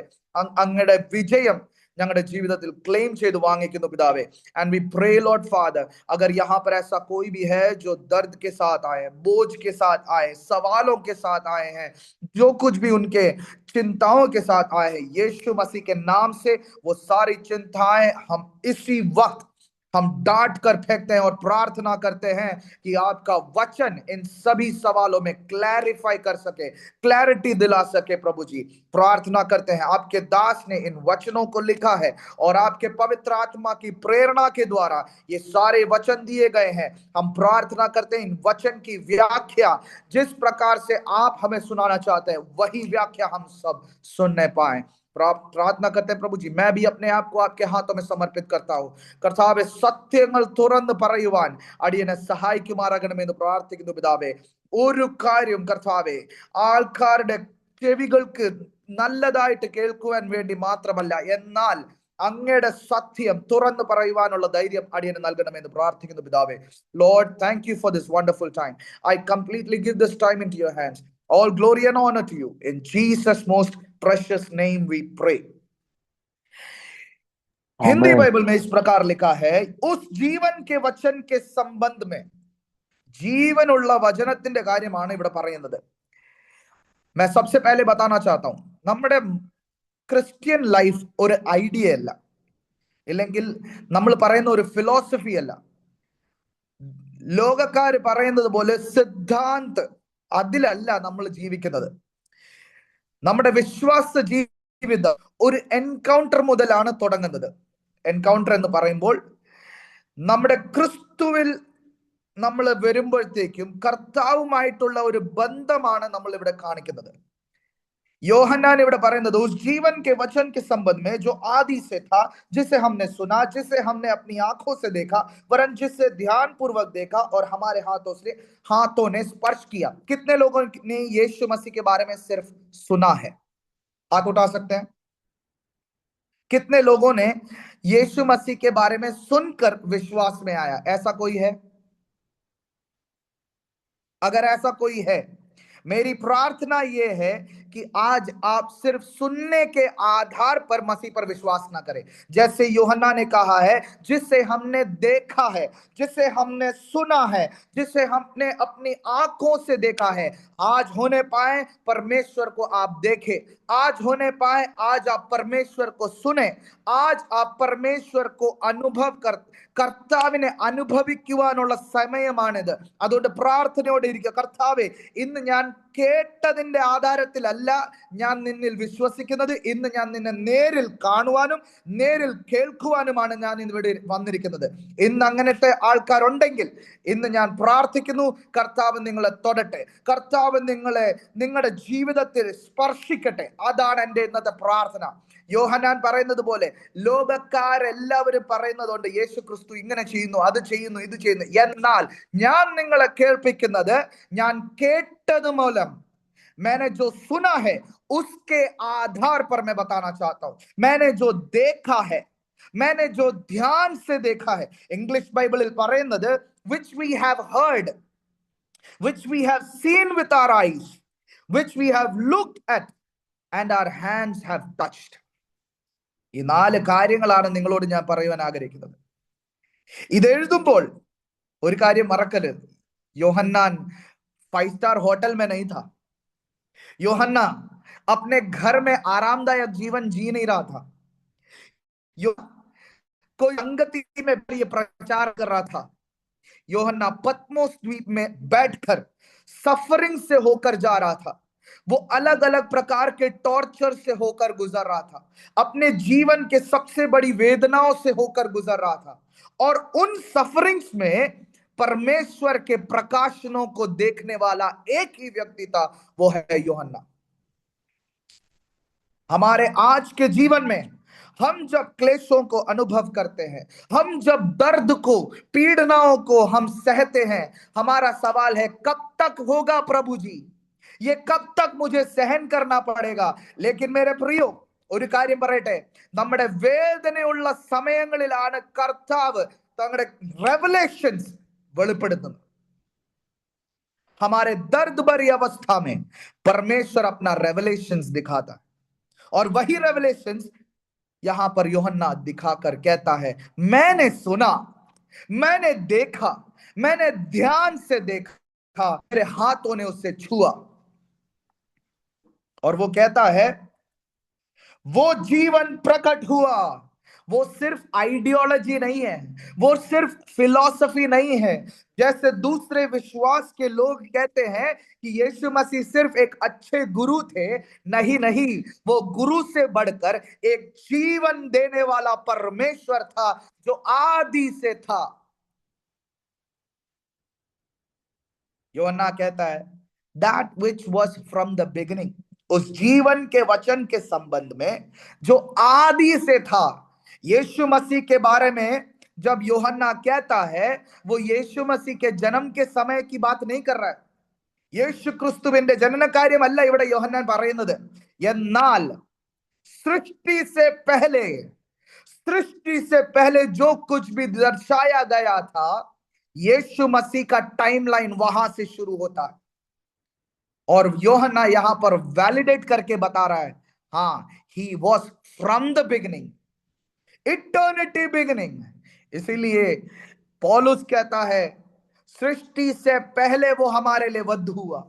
അങ്ങയുടെ വിജയം ഞങ്ങളുടെ ജീവിതത്തിൽ ക്ലെയിം ചെയ്ത് വാങ്ങിക്കുന്നു പിതാവേ. And we pray Lord father, अगर यहाँ पर ऐसा कोई भी है जो दर्द के साथ आए, बोझ के साथ आए, सवालों के साथ आए हैं, जो कुछ भी उनके चिंताओं के साथ आए हैं, यीशु मसीह के नाम से वो सारी चिंताएं हम इसी वक्त हम डांट कर फेंकते हैं और प्रार्थना करते हैं कि आपका वचन इन सभी सवालों में क्लैरिफाई कर सके, क्लैरिटी दिला सके। प्रभु जी, प्रार्थना करते हैं, आपके दास ने इन वचनों को लिखा है और आपके पवित्र आत्मा की प्रेरणा के द्वारा ये सारे वचन दिए गए हैं। हम प्रार्थना करते हैं इन वचन की व्याख्या जिस प्रकार से आप हमें सुनाना चाहते हैं वही व्याख्या हम सब सुनने पाए। प्रार्थना करते हैं प्रभु जी, मैं भी अपने आप को आपके हाथों में समर्पित करता हूँ। കർത്താവെ, സത്യങ്ങൾ തുറന്ന് പറയുവാൻ അടിയനെ സഹായിക്കുമാറാകണമെന്ന് പ്രാർത്ഥിക്കുന്നു പിതാവേ. ഒരു കാര്യം കർത്താവെ, ആൾക്കാരുടെ ചെവികൾക്ക് നല്ലതായിട്ട് കേൾക്കുവാൻ വേണ്ടി മാത്രമല്ല, എന്നാൽ അങ്ങയുടെ സത്യം തുറന്നു പറയുവാനുള്ള ധൈര്യം അടിയന് നൽകണമെന്ന് പ്രാർത്ഥിക്കുന്നു പിതാവേ. Lord, thank you for this wonderful time. I completely give this time into your hands. All glory and honor to you. In Jesus' most precious name we pray. Hindi amen. Bible में इस प्रकार लिखा है, उस जीवन के वचन के संबंध में, ജീവനുള്ള വചനത്തിന്റെ കാര്യമാണ് ഇവിടെ പറയുന്നത്. मैं सबसे पहले बताना चाहता हूं, നമ്മുടെ ക്രിസ്ത്യൻ ലൈഫ് ഒരു ഐഡിയ അല്ല, ഇല്ലെങ്കിൽ നമ്മൾ പറയുന്ന ഒരു ഫിലോസഫി അല്ല, ലോകക്കാർ പറയുന്നത് പോലെ സിദ്ധാന്ത അതിലല്ല നമ്മൾ ജീവിക്കുന്നത്. നമ്മുടെ വിശ്വാസ ജീവിതം ഒരു എൻകൗണ്ടർ മുതലാണ് തുടങ്ങുന്നത്. എൻകൗണ്ടർ എന്ന് പറയുമ്പോൾ നമ്മുടെ ക്രിസ്തുവിൽ നമ്മൾ വരുമ്പോഴത്തേക്കും കർത്താവുമായിട്ടുള്ള ഒരു ബന്ധമാണ് നമ്മൾ ഇവിടെ കാണിക്കുന്നത്. യോഹന്നാൻ ഇവിടെ പറയുന്നത്, उस जीवन के वचन के संबंध में जो आदि से था, जिसे हमने सुना, जिसे हमने अपनी आंखों से देखा, वरन जिसे ध्यान पूर्वक देखा और हमारे हाथों ने स्पर्श किया. कितने लोगों ने यीशु मसीह के बारे में सिर्फ सुना है? हाथ उठा सकते हैं. कितने लोगों ने यीशु मसीह के बारे में सुनकर विश्वास में आया? ऐसा कोई है? अगर ऐसा कोई है, मेरी प्रार्थना यह है कि आज आप सिर्फ सुनने के आधार पर मसीह पर विश्वास ना करें. जैसे यूहन्ना ने कहा है, जिसे हमने देखा है, जिसे हमने सुना है, जिसे हमने अपनी आंखों से देखा है, आज होने पाए परमेश्वर को आप देखें, आज होने पाए आज आप परमेश्वर को सुने, आज आप परमेश्वर को अनुभव കർത്താവിനെ അനുഭവിക്കുവാനുള്ള സമയമാണിത്. അതുകൊണ്ട് പ്രാർത്ഥനയോടെ ഇരിക്കുക. കർത്താവേ, ഇന്ന് ഞാൻ കേട്ടതിന്റെ ആധാരത്തിലല്ല ഞാൻ നിന്നിൽ വിശ്വസിക്കുന്നത്, ഇന്ന് ഞാൻ നിന്നെ നേരിൽ കാണുവാനും നേരിൽ കേൾക്കുവാനുമാണ് ഞാൻ ഇവിടെ വന്നിരിക്കുന്നത്. ഇന്ന് അങ്ങനത്തെ ആൾക്കാരുണ്ടെങ്കിൽ ഇന്ന് ഞാൻ പ്രാർത്ഥിക്കുന്നു, കർത്താവ് നിങ്ങളെ തൊടട്ടെ, കർത്താവ് നിങ്ങളുടെ ജീവിതത്തിൽ സ്പർശിക്കട്ടെ. അതാണ് എൻ്റെ ഇന്നത്തെ പ്രാർത്ഥന. യോഹന്നാൻ പറയുന്നത് പോലെ ലോകക്കാരെല്ലാവരും പറയുന്നതുകൊണ്ട് യേശു ക്രിസ്തു ഇങ്ങനെ ചെയ്യുന്നു, അത് ചെയ്യുന്നു, ഇത് ചെയ്യുന്നു. എന്നാൽ ഞാൻ നിങ്ങളെ കേൾപ്പിക്കുന്നത്, ഞാൻ കേട്ടത് മൂലം, मैंने जो सुना है उसके आधार पर मैं बताना चाहता हूं. मैंने जो देखा है, मैंने जो ध्यान से देखा है. ഇംഗ്ലീഷ് ബൈബിളിൽ പറയുന്നത് which we have heard, which we have seen with our eyes, which we have looked at and our hands have touched. ഈ 4 കാര്യങ്ങളാണ് നിങ്ങളോട് ഞാൻ പറയുവാൻ ആഗ്രഹിക്കുന്നത്. ഇത് എഴുതുമ്പോൾ ഒരു കാര്യം മറക്കരുത്, യോഹന്നാൻ 5 स्टार होटल में नहीं था. യോഹन्ना अपने घर में आरामदायक जीवन जी नहीं रहा था. कोई संगति में ये प्रचार कर रहा था. യോഹन्ना पत्मोस द्वीप में बैठकर सफरिंग से होकर जा रहा था. वो अलग अलग प्रकार के टॉर्चर से होकर गुजर रहा था, अपने जीवन के सबसे बड़ी वेदनाओं से होकर गुजर रहा था. और उन सफरिंग्स में परमेश्वर के प्रकाशनों को देखने वाला एक ही व्यक्ति था, वो है यूहन्ना. हमारे आज के जीवन में हम जब क्लेशों को अनुभव करते हैं, हम जब दर्द को, पीड़नाओं को हम सहते हैं, हमारा सवाल है, कब तक होगा प्रभु जी? ये कब तक मुझे सहन करना पड़ेगा? लेकिन मेरे प्रियो, ഒരു കാര്യം പറയട്ടെ, നമ്മുടെ വേദനയുള്ള സമയങ്ങളിലാണ് കർത്താവ് തങ്ങളുടെ റെവലേഷൻസ് വെളിപ്പെടുത്തുന്നത്. हमारे दर्द भरी अवस्था में परमेश्वर अपना रेवलेशंस दिखाता है. और वही रेवलेशंस यहां पर यूहन्ना दिखाकर कहता है, मैंने सुना, मैंने देखा, मैंने ध्यान से देखा, मेरे हाथों ने उसे छुआ. और वो कहता है, वो जीवन प्रकट हुआ. वो सिर्फ आइडियोलॉजी नहीं है, वो सिर्फ फिलॉसफी नहीं है, जैसे दूसरे विश्वास के लोग कहते हैं कि यीशु मसीह सिर्फ एक अच्छे गुरु थे। नहीं नहीं, वो गुरु से बढ़कर एक जीवन देने वाला परमेश्वर था जो आदि से था। यूहन्ना कहता है that which was from the beginning, उस जीवन के वचन के संबंध में जो आदि से था। यीशु मसीह के बारे में जब यूहन्ना कहता है, वो यीशु मसीह के जन्म के समय की बात नहीं कर रहा है। യേശു ക്രിസ്തുവിന്റെ ജനന കാര്യമല്ല ഇവിടെ യോഹന്നാൻ പറയുന്നത്. എന്നാൽ सृष्टि से पहले जो कुछ भी दर्शाया गया था, यीशु मसीह का टाइमलाइन वहां से शुरू होता है। और यूहन्ना यहां पर वैलिडेट करके बता रहा है, हाँ, he was from the beginning, eternity beginning. इसीलिए पौलुस कहता है सृष्टि से पहले वो हमारे लिए वध हुआ।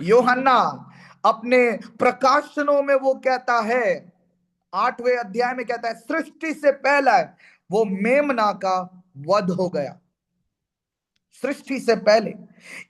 यूहन्ना अपने प्रकाशनों में वो कहता है, 8वें अध्याय में कहता है सृष्टि से पहले वो मेमना का वध हो गया। सृष्टि से पहले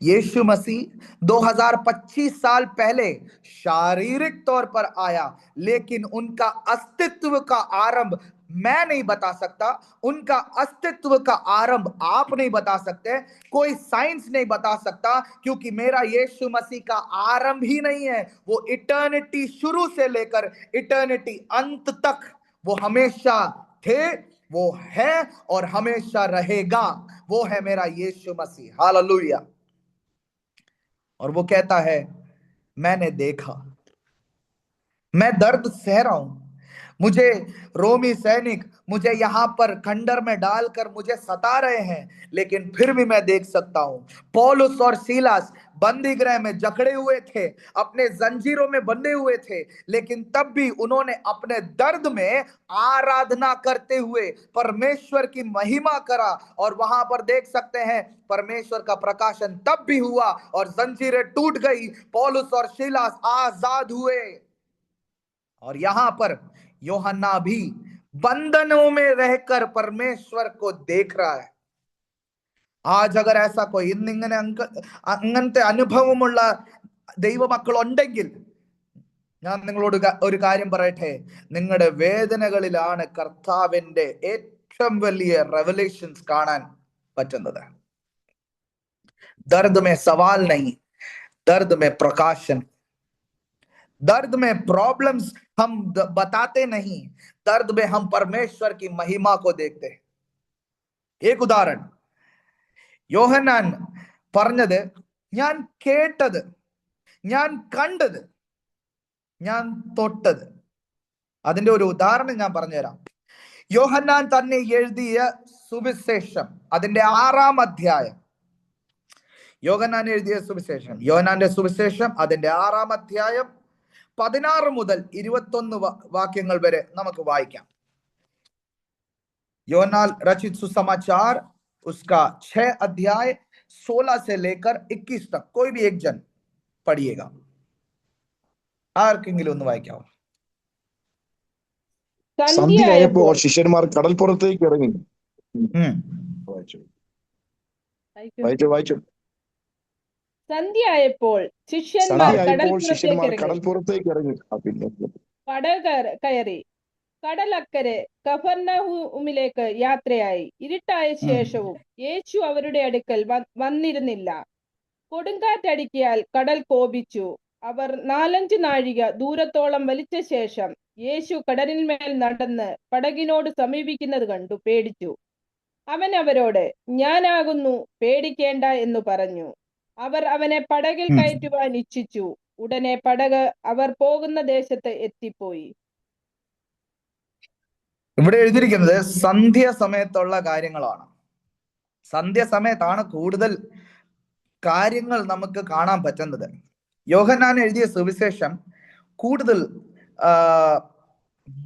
यीशु मसीह 2025 साल पहले शारीरिक तौर पर आया, लेकिन उनका अस्तित्व का आरंभ मैं नहीं बता सकता, उनका अस्तित्व का आरंभ आप नहीं बता सकते, कोई साइंस नहीं बता सकता, क्योंकि मेरा यीशु मसीह का आरंभ ही नहीं है। वो इटर्निटी शुरू से लेकर इटर्निटी अंत तक वो हमेशा थे, वो है और हमेशा रहेगा। वो है मेरा यीशु मसीह। हालेलुया। और वो कहता है मैंने देखा, मैं दर्द सह रहा हूं, मुझे रोमी सैनिक मुझे यहां पर खंडर में डालकर मुझे सता रहे हैं, लेकिन फिर भी मैं देख सकता हूं। पौलुस और सीलास बंदी गृह में जकड़े हुए थे, अपने जंजीरों में बंधे हुए थे, लेकिन तब भी उन्होंने अपने दर्द में आराधना करते हुए परमेश्वर की महिमा करा। और वहां पर देख सकते हैं परमेश्वर का प्रकाशन तब भी हुआ और जंजीरें टूट गई, पौलुस और सीलास आजाद हुए। और यहां पर യോഹന്നാ भी बंधनों में रहकर परमेश्वर को देख रहा है। आज अगर ऐसा कोई ഇന്നിങ്ങനെ അങ്ങനത്തെ അനുഭവമുള്ള ദൈവമക്കൾ ഉണ്ടെങ്കിൽ ഞാൻ നിങ്ങളോട് ഒരു കാര്യം പറയട്ടെ, നിങ്ങളുടെ വേദനകളിലാണ് കർത്താവിന്റെ ഏറ്റവും വലിയ റെവലേഷൻസ് കാണാൻ പറ്റുന്നത്। दर्द में सवाल नहीं, दर्द में प्रकाशन। दर्द में प्रॉब्लम्स हम बताते नहीं, दर्द में हम परमेश्वर की महिमा को देखते हैं। एक उदाहरण, യോഹന്നാൻ പറഞ്ഞത് ഞാൻ കേട്ടത്, ഞാൻ കണ്ടത്, ഞാൻ തൊട്ടത്, അതിന്റെ ഒരു ഉദാഹരണം ഞാൻ പറഞ്ഞുതരാം. യോഹന്നാൻ തന്നെ എഴുതിയ സുവിശേഷം അതിന്റെ 6-ാം അധ്യായം, യോഹന്നാൻ എഴുതിയ സുവിശേഷം, യോഹന്നാന്റെ സുവിശേഷം അതിന്റെ 6-ാം അധ്യായം 16 മുതൽ 21 വാക്യങ്ങൾ വരെ നമുക്ക് വായിക്കാം. യോഹന്നാൻ रचित सुसमाचार उसका 6 अध्याय 16 से लेकर 21 तक कोई भी एक जन पढ़िएगा. ആർക്കെങ്കിലും ഒന്ന് വായിക്കാമോ? സന്ധ്യയായപ്പോൾ ശിഷ്യന്മാർ കടൽപ്പുറത്തേക്ക് ഇറങ്ങി. വായിച്ചു. സന്ധ്യയായപ്പോൾ ശിഷ്യന്മാർ കടൽപ്പുറത്തേക്ക് ഇറങ്ങി പടക് കയറി കടലക്കരെ കഫർനഹൂമിലേക്ക് യാത്രയായി. ഇരുട്ടായ ശേഷവും യേശു അവരുടെ അടുക്കൽ വന്നിരുന്നില്ല. കൊടുങ്കാറ്റടിക്കിയാൽ കടൽ കോപിച്ചു. അവർ 4-5 നാഴിക ദൂരത്തോളം വലിച്ച ശേഷം യേശു കടലിന്മേൽ നടന്ന് പടകിനോട് സമീപിക്കുന്നത് കണ്ടു പേടിച്ചു. അവൻ അവരോട് ഞാനാകുന്നു, പേടിക്കേണ്ട എന്ന് പറഞ്ഞു. അവർ അവനെ പടകിൽ കയറ്റുവാൻ ഇച്ഛിച്ചു. ഉടനെ പടക് അവർ പോകുന്ന ദേശത്ത് എത്തിപ്പോയി. ഇവിടെ എഴുതിയിരിക്കുന്നത് സന്ധ്യ സമയത്തുള്ള കാര്യങ്ങളാണ്. സന്ധ്യ സമയത്താണ് കൂടുതൽ കാര്യങ്ങൾ നമുക്ക് കാണാൻ പറ്റുന്നത്. യോഹന്നാൻ എഴുതിയ സുവിശേഷം കൂടുതൽ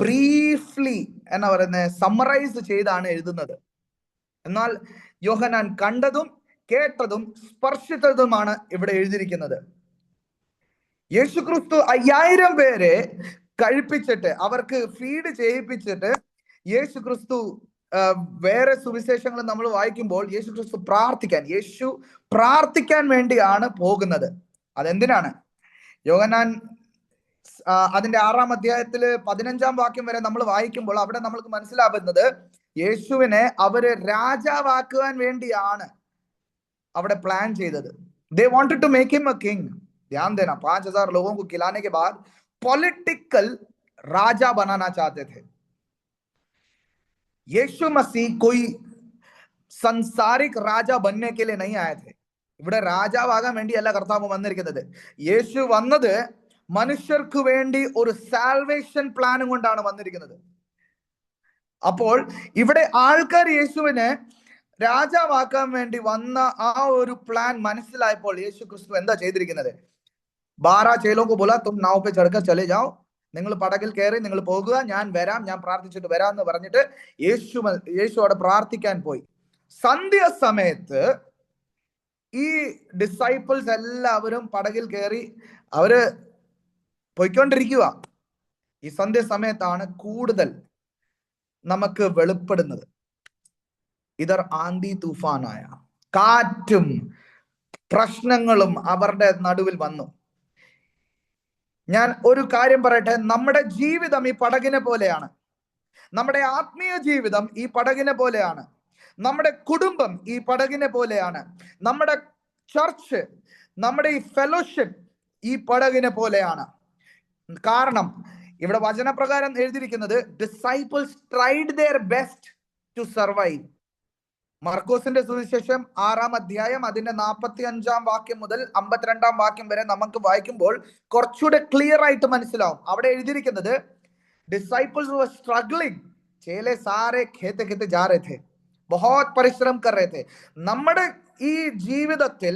ബ്രീഫ്ലി എന്നാ പറയുന്നത്, സമ്മറൈസ് ചെയ്താണ് എഴുതുന്നത്. എന്നാൽ യോഹന്നാൻ കണ്ടതും കേട്ടതും സ്പർശിച്ചതുമാണ് ഇവിടെ എഴുതിയിരിക്കുന്നത്. യേശുക്രിസ്തു 5000 പേരെ കഴിപ്പിച്ചിട്ട്, അവർക്ക് ഫീഡ് ചെയ്യിപ്പിച്ചിട്ട് യേശുക്രിസ്തു വേറെ സുവിശേഷങ്ങൾ നമ്മൾ വായിക്കുമ്പോൾ യേശു ക്രിസ്തു പ്രാർത്ഥിക്കാൻ വേണ്ടിയാണ് പോകുന്നത്. അതെന്തിനാണ്? യോഹന്നാൻ അതിന്റെ 6-ാം അധ്യായത്തില് 15-ാം വാക്യം വരെ നമ്മൾ വായിക്കുമ്പോൾ അവിടെ നമ്മൾക്ക് മനസ്സിലാകുന്നത് യേശുവിനെ അവര് രാജാവാക്കുവാൻ വേണ്ടിയാണ് അവിടെ പ്ലാൻ ചെയ്തത്. They wanted to make him a king. ध्यान देना, 5,000 लोगों को खिलाने के बाद पॉलिटिकल राजा बनाना चाहते थे. यीशु मसीह कोई संसारिक राजा बनने के लिए नहीं आए थे. ഇവിടെ രാജാവാകാൻ വേണ്ടിയല്ല കർത്താവ് വന്നിരിക്കുന്നത്. യേശു വന്നത് മനുഷ്യർക്ക് വേണ്ടി ഒരു സാൽവേഷൻ പ്ലാനും കൊണ്ടാണ് വന്നിരിക്കുന്നത്. അപ്പോൾ ഇവിടെ ആൾക്കാർ യേശുവിനെ രാജാവാക്കാൻ വേണ്ടി വന്ന ആ ഒരു പ്ലാൻ മനസ്സിലായപ്പോൾ യേശു ക്രിസ്തു എന്താ ചെയ്തിരിക്കുന്നത്? 12 चेलों को बोला तुम नाव पे चढ़कर चले जाओ, നിങ്ങൾ പടകിൽ കയറി നിങ്ങൾ പോകുക, ഞാൻ വരാം, ഞാൻ പ്രാർത്ഥിച്ചിട്ട് വരാം എന്ന് പറഞ്ഞിട്ട് യേശു അവിടെ പ്രാർത്ഥിക്കാൻ പോയി. സന്ധ്യ സമയത്ത് ഈ ഡിസൈപ്പിൾസ് എല്ലാവരും പടകിൽ കയറി അവര് പോയിക്കൊണ്ടിരിക്കുക. ഈ സന്ധ്യ സമയത്താണ് കൂടുതൽ നമുക്ക് വെളിപ്പെടുന്നത്. ഇതർ ആന്തി തൂഫാനായ കാറ്റും പ്രശ്നങ്ങളും അവരുടെ നടുവിൽ വന്നു. ഞാൻ ഒരു കാര്യം പറയട്ടെ, നമ്മുടെ ജീവിതം ഈ പടകിനെ പോലെയാണ്. നമ്മുടെ ആത്മീയ ജീവിതം ഈ പടകിനെ പോലെയാണ്. നമ്മുടെ കുടുംബം ഈ പടകിനെ പോലെയാണ്. നമ്മുടെ ചർച്ച്, നമ്മുടെ ഈ ഫെലോഷിപ്പ് ഈ പടകിനെ പോലെയാണ്. കാരണം ഇവിടെ വചനപ്രകാരം എഴുതിയിരിക്കുന്നത് disciples tried their best to survive. മർക്കോസിന്റെ സുവിശേഷം 6-ാം അധ്യായം അതിന്റെ 45-ാം വാക്യം മുതൽ 52-ാം വാക്യം വരെ നമുക്ക് വായിക്കുമ്പോൾ കുറച്ചുകൂടെ ക്ലിയർ ആയിട്ട് മനസ്സിലാവും. അവിടെ എഴുതിയിരിക്കുന്നത് डिसाइपल्स वर स्ट्रगलिंग, चेले सारे खेते खेते जा रहे थे, बहुत परिश्रम कर रहे थे. നമ്മുടെ ഈ ജീവിതത്തിൽ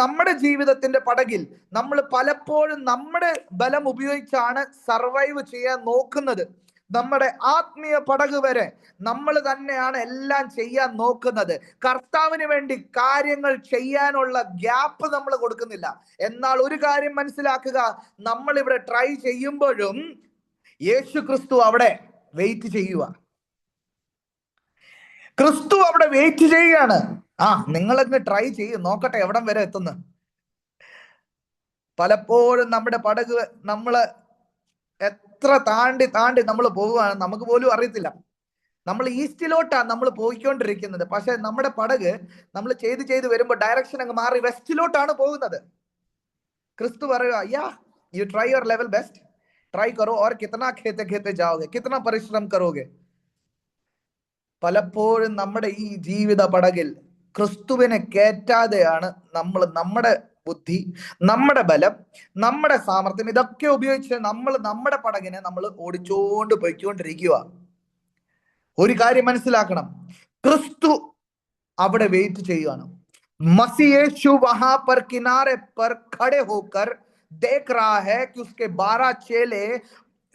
നമ്മുടെ ജീവിതത്തിന്റെ പടകിൽ നമ്മൾ പലപ്പോഴും നമ്മുടെ ബലം ഉപയോഗിച്ചാണ് സർവൈവ് ചെയ്യാൻ നോക്കുന്നത്. നമ്മുടെ ആത്മീയ പടക് വരെ നമ്മൾ തന്നെയാണ് എല്ലാം ചെയ്യാൻ നോക്കുന്നത്. കർത്താവിന് വേണ്ടി കാര്യങ്ങൾ ചെയ്യാനുള്ള ഗ്യാപ്പ് നമ്മൾ കൊടുക്കുന്നില്ല. എന്നാൽ ഒരു കാര്യം മനസ്സിലാക്കുക, നമ്മൾ ഇവിടെ ട്രൈ ചെയ്യുമ്പോഴും യേശു ക്രിസ്തു അവിടെ വെയിറ്റ് ചെയ്യുക. ക്രിസ്തു അവിടെ വെയിറ്റ് ചെയ്യുകയാണ്. നിങ്ങളങ്ങ് ട്രൈ ചെയ്യും, നോക്കട്ടെ എവിടം വരെ എത്തുന്നു. പലപ്പോഴും നമ്മുടെ പടക് നമ്മള് എത്ര താണ്ടി നമ്മൾ പോവുകയാണ് നമുക്ക് പോലും അറിയത്തില്ല. നമ്മൾ ഈസ്റ്റിലോട്ടാണ് നമ്മൾ പോയിക്കൊണ്ടിരിക്കുന്നത്. പക്ഷെ നമ്മുടെ പടക് നമ്മൾ ചെയ്ത് വരുമ്പോൾ ഡയറക്ഷൻ അങ്ങ് മാറി വെസ്റ്റിലോട്ടാണ് പോകുന്നത്. ക്രിസ്തു പറയുക, you try your level best, try करो और कितना खेते खेते जाओगे, कितना परिश्रम करोगे. പലപ്പോഴും നമ്മുടെ ഈ ജീവിത പടകിൽ ക്രിസ്തുവിനെ കയറ്റാതെയാണ് നമ്മൾ നമ്മുടെ ബുദ്ധി, നമ്മുടെ ബലം, നമ്മുടെ സാമർത്ഥ്യം ഇതൊക്കെ ഉപയോഗിച്ച് നമ്മുടെ പടകിനെ നമ്മൾ ഓടിച്ചോണ്ട് പോയിക്കൊണ്ടിരിക്കുക. ഒരു കാര്യം മനസ്സിലാക്കണം, ക്രിസ്തു അവിടെ വെയിറ്റ് ചെയ്യുകയാണ്. मसीह यीशु वहां पर किनारे पर खड़े होकर देख रहा है कि उसके 12 चेले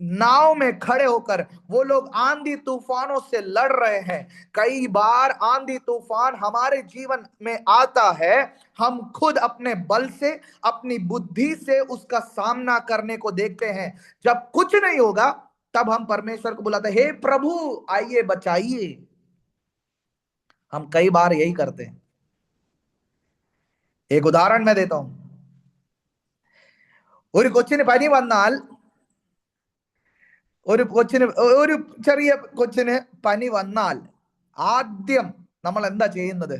नाव में खड़े होकर वो लोग आंधी तूफानों से लड़ रहे हैं. कई बार आंधी तूफान हमारे जीवन में आता है, हम खुद अपने बल से, अपनी बुद्धि से उसका सामना करने को देखते हैं. जब कुछ नहीं होगा तब हम परमेश्वर को बुलाते हैं, हे प्रभु आइए बचाइए. हम कई बार यही करते हैं. एक उदाहरण मैं देता हूं. ഒരു കൊച്ചിന് പനി വന്നാൽ, ഒരു ചെറിയ കൊച്ചിന് പനി വന്നാൽ ആദ്യം നമ്മൾ എന്താ ചെയ്യുന്നത്?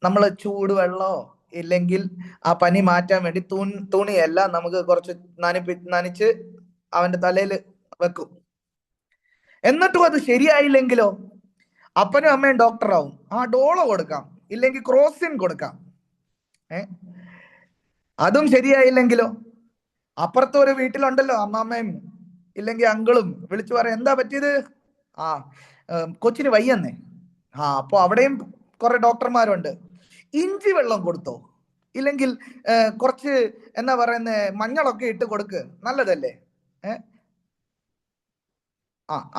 നമ്മള് ചൂടുവെള്ളമോ ഇല്ലെങ്കിൽ ആ പനി മാറ്റാൻ വേണ്ടി തുണിയെല്ലാം നമുക്ക് കുറച്ച് നനച്ച് അവന്റെ തലയിൽ വെക്കും. എന്നിട്ടും അത് ശരിയായില്ലെങ്കിലോ അപ്പനും അമ്മയും ഡോക്ടറാവും. ഡോളോ കൊടുക്കാം, ഇല്ലെങ്കിൽ ക്രോസിൻ കൊടുക്കാം. അതും ശരിയായില്ലെങ്കിലോ അപ്പുറത്തെ ഒരു വീട്ടിലുണ്ടല്ലോ അമ്മാമ്മയും ഇല്ലെങ്കിൽ അങ്കിളും വിളിച്ചു പറയാം, എന്താ പറ്റിയത്? കൊച്ചിന് വയ്യെന്നേ. അപ്പൊ അവിടെയും കുറെ ഡോക്ടർമാരുണ്ട്. ഇഞ്ചി വെള്ളം കൊടുത്തോ, ഇല്ലെങ്കിൽ കുറച്ച് എന്താ പറയുന്ന മഞ്ഞളൊക്കെ ഇട്ട് കൊടുക്ക്, നല്ലതല്ലേ.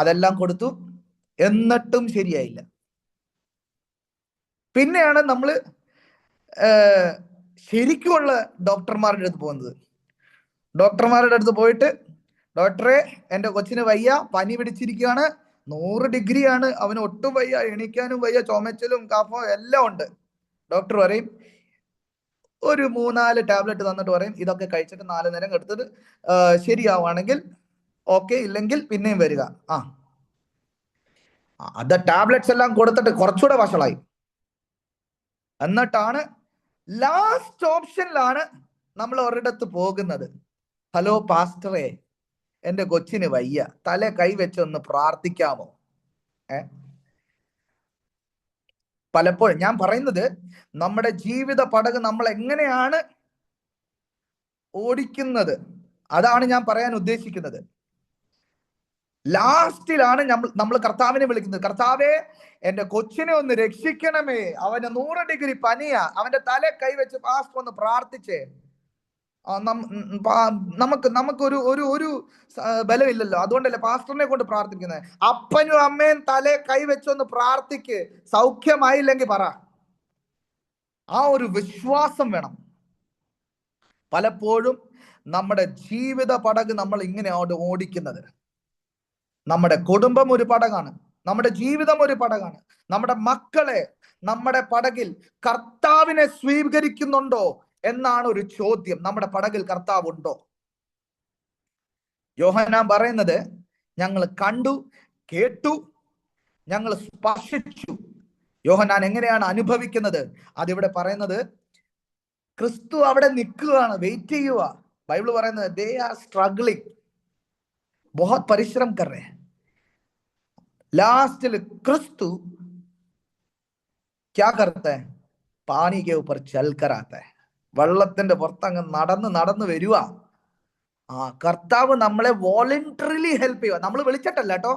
അതെല്ലാം കൊടുത്തു, എന്നിട്ടും ശരിയായില്ല. പിന്നെയാണ് നമ്മള് ശരിക്കുമുള്ള ഡോക്ടർമാരുടെ അടുത്ത് പോകുന്നത്. ഡോക്ടർമാരുടെ അടുത്ത് പോയിട്ട് ഡോക്ടറെ എന്റെ കൊച്ചിന് വയ്യ, പനി പിടിച്ചിരിക്കുകയാണ്, 100 ഡിഗ്രിയാണ്, അവന് ഒട്ടും വയ്യ, എണീക്കാനും വയ്യ, ചുമച്ചലും കഫം എല്ലാം ഉണ്ട്. ഡോക്ടർ പറയും ഒരു 3-4 ടാബ്ലറ്റ് തന്നിട്ട് പറയും ഇതൊക്കെ കഴിച്ചിട്ട് 4 നേരം എടുത്തിട്ട് ശരിയാവുകയാണെങ്കിൽ ഓക്കെ, ഇല്ലെങ്കിൽ പിന്നെയും വരിക. അത് ടാബ്ലറ്റ്സ് എല്ലാം കൊടുത്തിട്ട് കുറച്ചുകൂടെ വഷളായി. എന്നിട്ടാണ് ലാസ്റ്റ് ഓപ്ഷനിലാണ് നമ്മൾ ഒരിടത്ത് പോകുന്നത്. ഹലോ പാസ്റ്ററെ, എന്റെ കൊച്ചിന് വയ്യ, തല കൈവച്ച് ഒന്ന് പ്രാർത്ഥിക്കാമോ? പലപ്പോഴും ഞാൻ പറയുന്നത് നമ്മുടെ ജീവിത പടക് നമ്മൾ എങ്ങനെയാണ് ഓടിക്കുന്നത്, അതാണ് ഞാൻ പറയാൻ ഉദ്ദേശിക്കുന്നത്. ലാസ്റ്റിലാണ് നമ്മൾ കർത്താവിനെ വിളിക്കുന്നത്. കർത്താവേ, എന്റെ കൊച്ചിനെ ഒന്ന് രക്ഷിക്കണമേ, അവന് 100 ഡിഗ്രി പനിയാ, അവന്റെ തല കൈവച്ച് പാസ്റ്റർ ഒന്ന് പ്രാർത്ഥിച്ചേ. നമുക്കൊരു ഒരു ബലമില്ലല്ലോ, അതുകൊണ്ടല്ലേ പാസ്റ്ററിനെ കൊണ്ട് പ്രാർത്ഥിക്കുന്നത്. അപ്പനും അമ്മയും തലേ കൈവച്ചൊന്ന് പ്രാർത്ഥിക്ക്, സൗഖ്യമായില്ലെങ്കിൽ പറ. ആ ഒരു വിശ്വാസം വേണം. പലപ്പോഴും നമ്മുടെ ജീവിത പടക് നമ്മൾ ഇങ്ങനെയാണ് ഓടിക്കുന്നത്. നമ്മുടെ കുടുംബം ഒരു പടകാണ്, നമ്മുടെ ജീവിതം ഒരു പടകാണ്. നമ്മുടെ മക്കളെ നമ്മുടെ പടകിൽ കർത്താവിനെ സ്വീകരിക്കുന്നുണ്ടോ എന്നാണ് ഒരു ചോദ്യം. നമ്മുടെ പടകിൽ കർത്താവ് ഉണ്ടോ? യോഹന്നാൻ പറയുന്നത് ഞങ്ങൾ കണ്ടു, കേട്ടു, ഞങ്ങൾ സ്പർശിച്ചു. യോഹന്നാൻ എങ്ങനെയാണ് അനുഭവിക്കുന്നത്? അതിവിടെ പറയുന്നത് ക്രിസ്തു അവിടെ നിൽക്കുകയാണ്, വെയിറ്റ് ചെയ്യുക. ബൈബിൾ പറയുന്നത് ദേ ആർ സ്ട്രഗ്ലിംഗ്, ബഹുത് പരിശ്രम कर रहे हैं. लास्टिल क्रिस्तु क्या करता है? पानी के ऊपर चलकर आता है. വെള്ളത്തിന്റെ പുറത്തങ്ങ് നടന്ന് വരുക. കർത്താവ് നമ്മളെ വോളണ്ടറിലി ഹെൽപ്പ് ചെയ്യുക. നമ്മൾ വിളിച്ചിട്ടല്ല കേട്ടോ,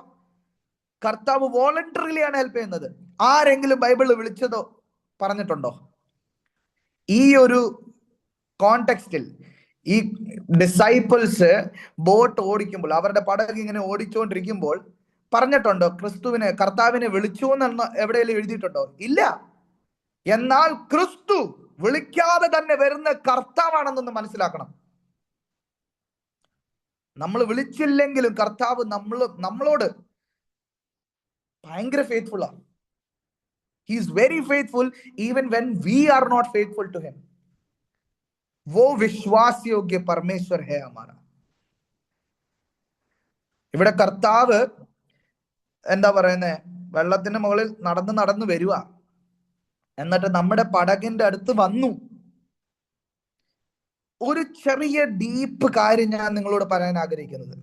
കർത്താവ് വോളണ്ടറിലി ആണ് ഹെൽപ്പ് ചെയ്യുന്നത്. ആരെങ്കിലും ബൈബിളിൽ വിളിച്ചതോ പറഞ്ഞിട്ടുണ്ടോ? ഈ ഒരു കോണ്ടെക്സ്റ്റിൽ ഈ ഡിസൈപ്പിൾസ് ബോട്ട് ഓടിക്കുമ്പോൾ, അവരുടെ പടക് ഇങ്ങനെ ഓടിച്ചുകൊണ്ടിരിക്കുമ്പോൾ പറഞ്ഞിട്ടുണ്ടോ കർത്താവിനെ വിളിച്ചു എന്ന് എവിടെയെങ്കിലും എഴുതിയിട്ടുണ്ടോ? ഇല്ല. എന്നാൽ ക്രിസ്തു വിളിക്കാതെ തന്നെ വരുന്ന കർത്താവാണെന്നൊന്ന് മനസ്സിലാക്കണം. നമ്മൾ വിളിച്ചില്ലെങ്കിലും കർത്താവ് നമ്മളോട് ഭയങ്കര ഫെയ്ത്ത്ഫുൾ ആണ്. He is very faithful even when we are not faithful to him. वो विश्वास योग्य परमेश्वर है हमारा. ഇവിടെ കർത്താവ് എന്താ പറയുന്നേ, വെള്ളത്തിന്റെ മുകളിൽ നടന്ന് വരുക. എന്നിട്ട് നമ്മുടെ പടകിന്റെ അടുത്ത് വന്നു. ഒരു ചെറിയ ഡീപ്പ് കാര്യം ഞാൻ നിങ്ങളോട് പറയാൻ ആഗ്രഹിക്കുന്നത്.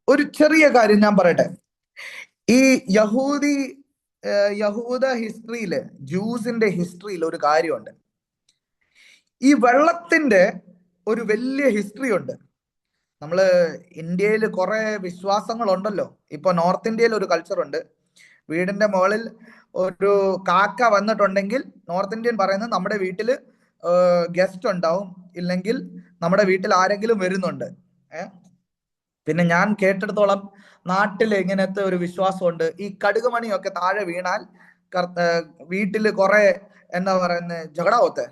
ഒരു ചെറിയ കാര്യം ഞാൻ പറയട്ടെ. ഈ യഹൂദ ഹിസ്റ്ററിയില്, ജൂസിന്റെ ഹിസ്റ്ററിയിൽ ഒരു കാര്യമുണ്ട്. ഈ വെള്ളത്തിന്റെ ഒരു വലിയ ഹിസ്റ്ററി ഉണ്ട്. നമ്മള് ഇന്ത്യയിൽ കുറെ വിശ്വാസങ്ങളുണ്ടല്ലോ. ഇപ്പൊ നോർത്ത് ഇന്ത്യയിൽ ഒരു കൾച്ചർ ഉണ്ട്. വീടിന്റെ മുകളിൽ ഒരു കാക്ക വന്നിട്ടുണ്ടെങ്കിൽ നോർത്ത് ഇന്ത്യൻ പറയുന്നത് നമ്മുടെ വീട്ടില് ഗസ്റ്റ് ഉണ്ടാവും, ഇല്ലെങ്കിൽ നമ്മുടെ വീട്ടിൽ ആരെങ്കിലും വരുന്നുണ്ട്. പിന്നെ ഞാൻ കേട്ടിടത്തോളം നാട്ടില് ഇങ്ങനത്തെ ഒരു വിശ്വാസമുണ്ട്. ഈ കടുകുമണിയൊക്കെ താഴെ വീണാൽ വീട്ടില് കുറെ എന്താ പറയുന്നത് झगड़ा होता है,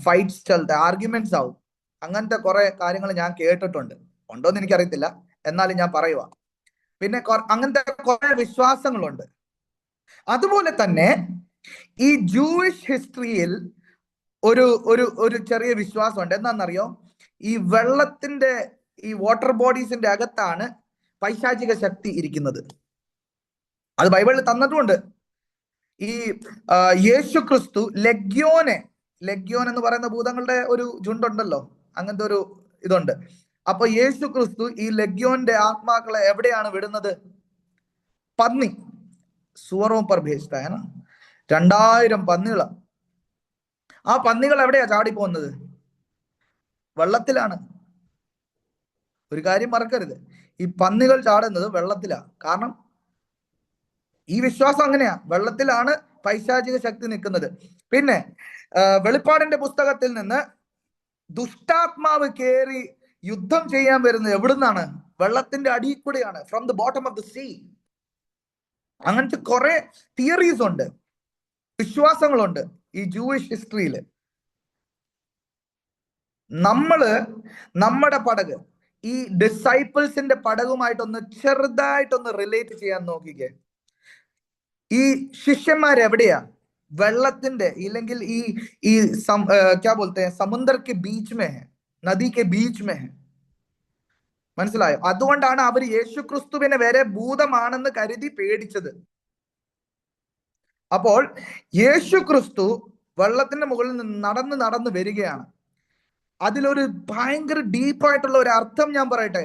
ഫൈറ്റ്സ് ചലത്തെ, ആർഗ്യുമെന്റ്സ് ആവും. അങ്ങനത്തെ കുറെ കാര്യങ്ങൾ ഞാൻ കേട്ടിട്ടുണ്ട്. ഉണ്ടോന്ന് എനിക്കറിയത്തില്ല, എന്നാലും ഞാൻ പറയുക. പിന്നെ അങ്ങനത്തെ കുറെ വിശ്വാസങ്ങളുണ്ട്. അതുപോലെ തന്നെ ഈ ജൂയിഷ് ഹിസ്റ്ററിയിൽ ഒരു ചെറിയ വിശ്വാസമുണ്ട്. എന്താണെന്നറിയോ? ഈ വെള്ളത്തിന്റെ, ഈ വാട്ടർ ബോഡീസിന്റെ അകത്താണ് പൈശാചിക ശക്തി ഇരിക്കുന്നത്. അത് ബൈബിളിൽ തന്നിട്ടുമുണ്ട്. ഈ യേശു ക്രിസ്തു ലെഗ്യോൻ എന്ന് പറയുന്ന ഭൂതങ്ങളുടെ ഒരു ജുണ്ടുണ്ടല്ലോ, അങ്ങനത്തെ ഒരു ഇതുണ്ട്. അപ്പൊ യേശു ക്രിസ്തു ഈ ലെഗ്യോന്റെ ആത്മാക്കളെ എവിടെയാണ് വിടുന്നത്? പന്നി, സുവറവും പർ ഭേജ്താ ഹൈ നാ, 2000 പന്നികളാ. ആ പന്നികൾ എവിടെയാ ചാടി പോകുന്നത്? വെള്ളത്തിലാണ്. ഒരു കാര്യം മറക്കരുത്, ഈ പന്നികൾ ചാടുന്നത് വെള്ളത്തിലാ. കാരണം ഈ വിശ്വാസം അങ്ങനെയാ, വെള്ളത്തിലാണ് പൈശാചിക ശക്തി നിൽക്കുന്നത്. പിന്നെ വെളിപ്പാടിന്റെ പുസ്തകത്തിൽ നിന്ന് ദുഷ്ടാത്മാവ് കയറി യുദ്ധം ചെയ്യാൻ വരുന്നത് എവിടുന്നാണ്? വെള്ളത്തിന്റെ അടിയിൽ കൂടെയാണ്, from the bottom of the sea. അങ്ങനത്തെ കുറെ തിയറീസ് ഉണ്ട്, വിശ്വാസങ്ങളുണ്ട് ഈ ജൂയിഷ് ഹിസ്റ്ററിയിൽ. നമ്മള് നമ്മുടെ പടക് ഈ ഡിസൈപ്പിൾസിന്റെ പടകുമായിട്ടൊന്ന് ചെറുതായിട്ടൊന്ന് റിലേറ്റ് ചെയ്യാൻ നോക്കിക്കേ. ഈ ശിഷ്യന്മാർ എവിടെയാ? വെള്ളത്തിന്റെ ഇല്ലെങ്കിൽ ഈ ഈ ക്യാ ബോൾത്തെ ഹൈ, സമുദ്ര के बीच में है, നദി के बीच में है. മനസ്സിലായോ? അതുകൊണ്ടാണ് അവർ യേശു ക്രിസ്തുവിനെ വരെ ഭൂതമാണെന്ന് കരുതി പേടിച്ചത്. അപ്പോൾ യേശു ക്രിസ്തു വെള്ളത്തിന്റെ മുകളിൽ നിന്ന് നടന്ന് നടന്ന് വരികയാണ്. അതിലൊരു ഭയങ്കര ഡീപ്പായിട്ടുള്ള ഒരു അർത്ഥം ഞാൻ പറയട്ടെ.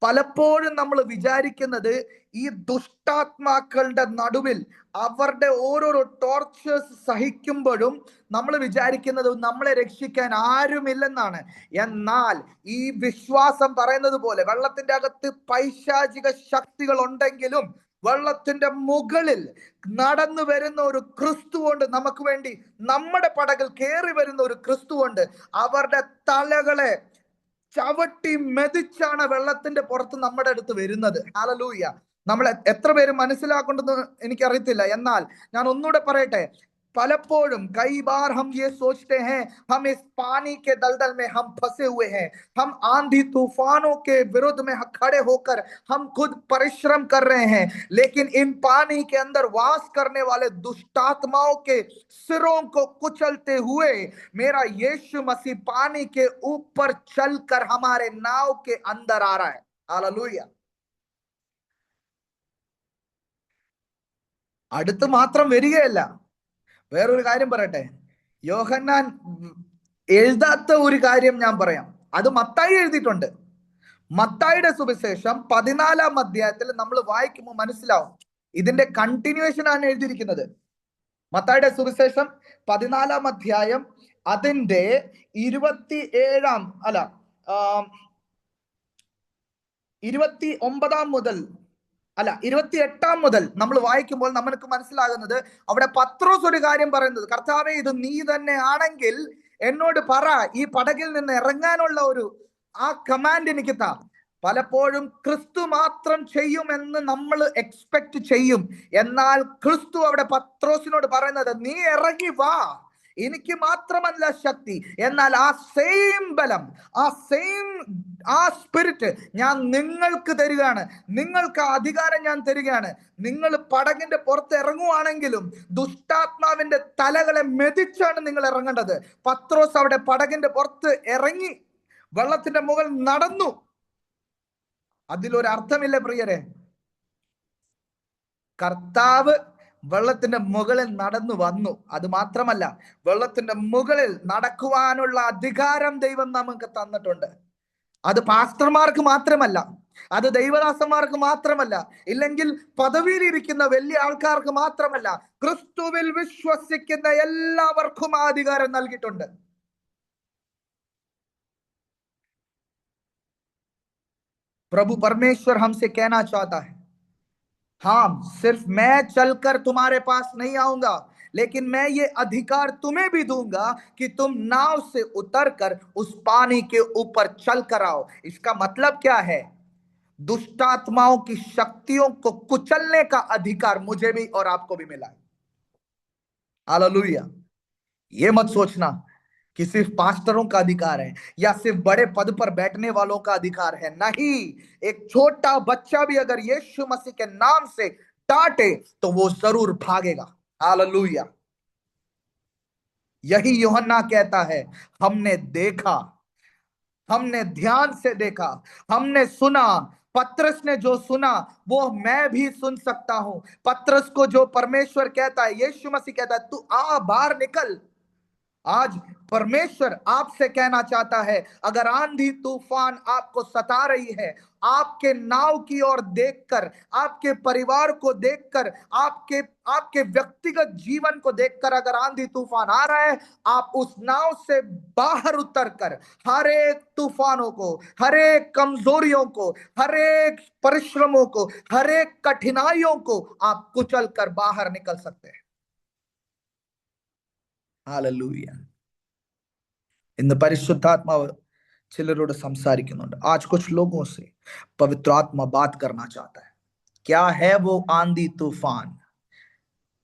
പലപ്പോഴും നമ്മൾ വിചാരിക്കുന്നത് ഈ ദുഷ്ടാത്മാക്കളുടെ നടുവിൽ അവരുടെ ഓരോരോ ടോർച്ചേഴ്സ് സഹിക്കുമ്പോഴും നമ്മൾ വിചാരിക്കുന്നത് നമ്മളെ രക്ഷിക്കാൻ ആരുമില്ലെന്നാണ്. എന്നാൽ ഈ വിശ്വാസം പറയുന്നത് പോലെ വെള്ളത്തിന്റെ അകത്ത് പൈശാചിക ശക്തികൾ ഉണ്ടെങ്കിലും വെള്ളത്തിന്റെ മുകളിൽ നടന്നു വരുന്ന ഒരു ക്രിസ്തുവുണ്ട്. നമുക്ക് വേണ്ടി നമ്മുടെ പടകിൽ കയറി വരുന്ന ഒരു ക്രിസ്തുവുണ്ട്. അവരുടെ തലകളെ ചവിട്ടി മെതിച്ചാണ് വെള്ളത്തിന്റെ പുറത്ത് നമ്മുടെ അടുത്ത് വരുന്നത്. ഹല്ലേലൂയ. നമ്മൾ എത്ര പേര് മനസ്സിലാക്കേണ്ടെന്ന് എനിക്കറിയത്തില്ല. എന്നാൽ ഞാൻ ഒന്നുകൂടെ പറയട്ടെ. പലപ്പോഴും कई बार हम ये सोचते हैं हम इस पानी के दलदल में हम फंसे हुए हैं, हम आंधी तूफानों के विरुद्ध में खड़े होकर हम खुद परिश्रम कर रहे हैं, लेकिन इन पानी के अंदर वास करने वाले दुष्टात्माओं के सिरों को कुचलते हुए मेरा यीशु मसीह पानी के ऊपर चलकर हमारे नाव के अंदर आ रहा है. हालेलुया. അടുത്ത് മാത്രം വരികയല്ല. വേറൊരു കാര്യം പറയട്ടെ. യോഹന്നാൻ എഴുതാത്ത ഒരു കാര്യം ഞാൻ പറയാം. അത് മത്തായി എഴുതിയിട്ടുണ്ട്. മത്തായിയുടെ സുവിശേഷം 14-ാം അധ്യായത്തിൽ നമ്മൾ വായിക്കുമ്പോൾ മനസ്സിലാവും ഇതിന്റെ കണ്ടിന്യൂവേഷൻ ആണ് എഴുതിയിരിക്കുന്നത്. മത്തായിയുടെ സുവിശേഷം 14-ാം അധ്യായം അതിന്റെ 29 മുതൽ 28 മുതൽ നമ്മൾ വായിക്കുമ്പോൾ നമുക്ക് മനസ്സിലാകുന്നത് അവിടെ പത്രോസ് ഒരു കാര്യം പറയുന്നത്, കർത്താവേ ഇത് നീ തന്നെ ആണെങ്കിൽ എന്നോട് പറ, ഈ പടകിൽ നിന്ന് ഇറങ്ങാനുള്ള ആ കമാൻഡ് എനിക്ക് താ. പലപ്പോഴും ക്രിസ്തു മാത്രം ചെയ്യുമെന്ന് നമ്മൾ എക്സ്പെക്ട് ചെയ്യും. എന്നാൽ ക്രിസ്തു അവിടെ പത്രോസിനോട് പറയുന്നത് നീ ഇറങ്ങി വാ, എനിക്ക് മാത്രമല്ല ശക്തി, എന്നാൽ ആ സെയിം ബലം, ആ സ്പിരിറ്റ് ഞാൻ നിങ്ങൾക്ക് തരികയാണ്, നിങ്ങൾക്ക് ആ അധികാരം ഞാൻ തരികയാണ്. നിങ്ങൾ പടകിന്റെ പുറത്ത് ഇറങ്ങുവാണെങ്കിലും ദുഷ്ടാത്മാവിന്റെ തലകളെ മെതിച്ചാണ് നിങ്ങൾ ഇറങ്ങേണ്ടത്. പത്രോസ് അവിടെ പടകിന്റെ പുറത്ത് ഇറങ്ങി വെള്ളത്തിന്റെ മുകളിൽ നടന്നു. അതിലൊരർത്ഥമില്ല പ്രിയരെ. കർത്താവ് വെള്ളത്തിന്റെ മുകളിൽ നടന്നു വന്നു. അത് മാത്രമല്ല, വെള്ളത്തിന്റെ മുകളിൽ നടക്കുവാനുള്ള അധികാരം ദൈവം നമുക്ക് തന്നിട്ടുണ്ട്. അത് പാസ്റ്റർമാർക്ക് മാത്രമല്ല, അത് ദൈവദാസന്മാർക്ക് മാത്രമല്ല, ഇല്ലെങ്കിൽ പദവിയിലിരിക്കുന്ന വലിയ ആൾക്കാർക്ക് മാത്രമല്ല, ക്രിസ്തുവിൽ വിശ്വസിക്കുന്ന എല്ലാവർക്കും ആ അധികാരം നൽകിയിട്ടുണ്ട്. प्रभु परमेश्वर हमसे कहना चाहता है, हाँ सिर्फ मैं चलकर तुम्हारे पास नहीं आऊंगा, लेकिन मैं ये अधिकार तुम्हें भी दूंगा कि तुम नाव से उतरकर उस पानी के ऊपर चल कर आओ. इसका मतलब क्या है? दुष्टात्माओं की शक्तियों को कुचलने का अधिकार मुझे भी और आपको भी मिला है. हालेलुया. ये मत सोचना कि सिर्फ पास्टरों का अधिकार है या सिर्फ बड़े पद पर बैठने वालों का अधिकार है. नहीं, एक छोटा बच्चा भी अगर यीशु मसीह के नाम से डांटे तो वो जरूर भागेगा. हालेलुया. यही यूहन्ना कहता है, हमने देखा, हमने ध्यान से देखा, हमने सुना. पत्रस ने जो सुना वो मैं भी सुन सकता हूं. पत्रस को जो परमेश्वर कहता है, यीशु मसीह कहता है तू आ बाहर निकल. आज परमेश्वर आपसे कहना चाहता है, अगर आंधी तूफान आपको सता रही है, आपके नाव की ओर देखकर, आपके परिवार को देखकर, आपके व्यक्तिगत जीवन को देखकर अगर आंधी तूफान आ रहा है, आप उस नाव से बाहर उतरकर हर एक तूफानों को, हर एक कमजोरियों को, हर एक परिश्रमों को, हर एक कठिनाइयों को आप कुचल कर बाहर निकल सकते हैं. हालेलुया. ഇന്ന് പരിശുദ്ധാത്മാവ് ചിലരോട് സംസാരിക്കുന്നുണ്ട്. आज कुछ लोगों से पवित्र आत्मा बात करना चाहता है. क्या है वो आंधी तूफान?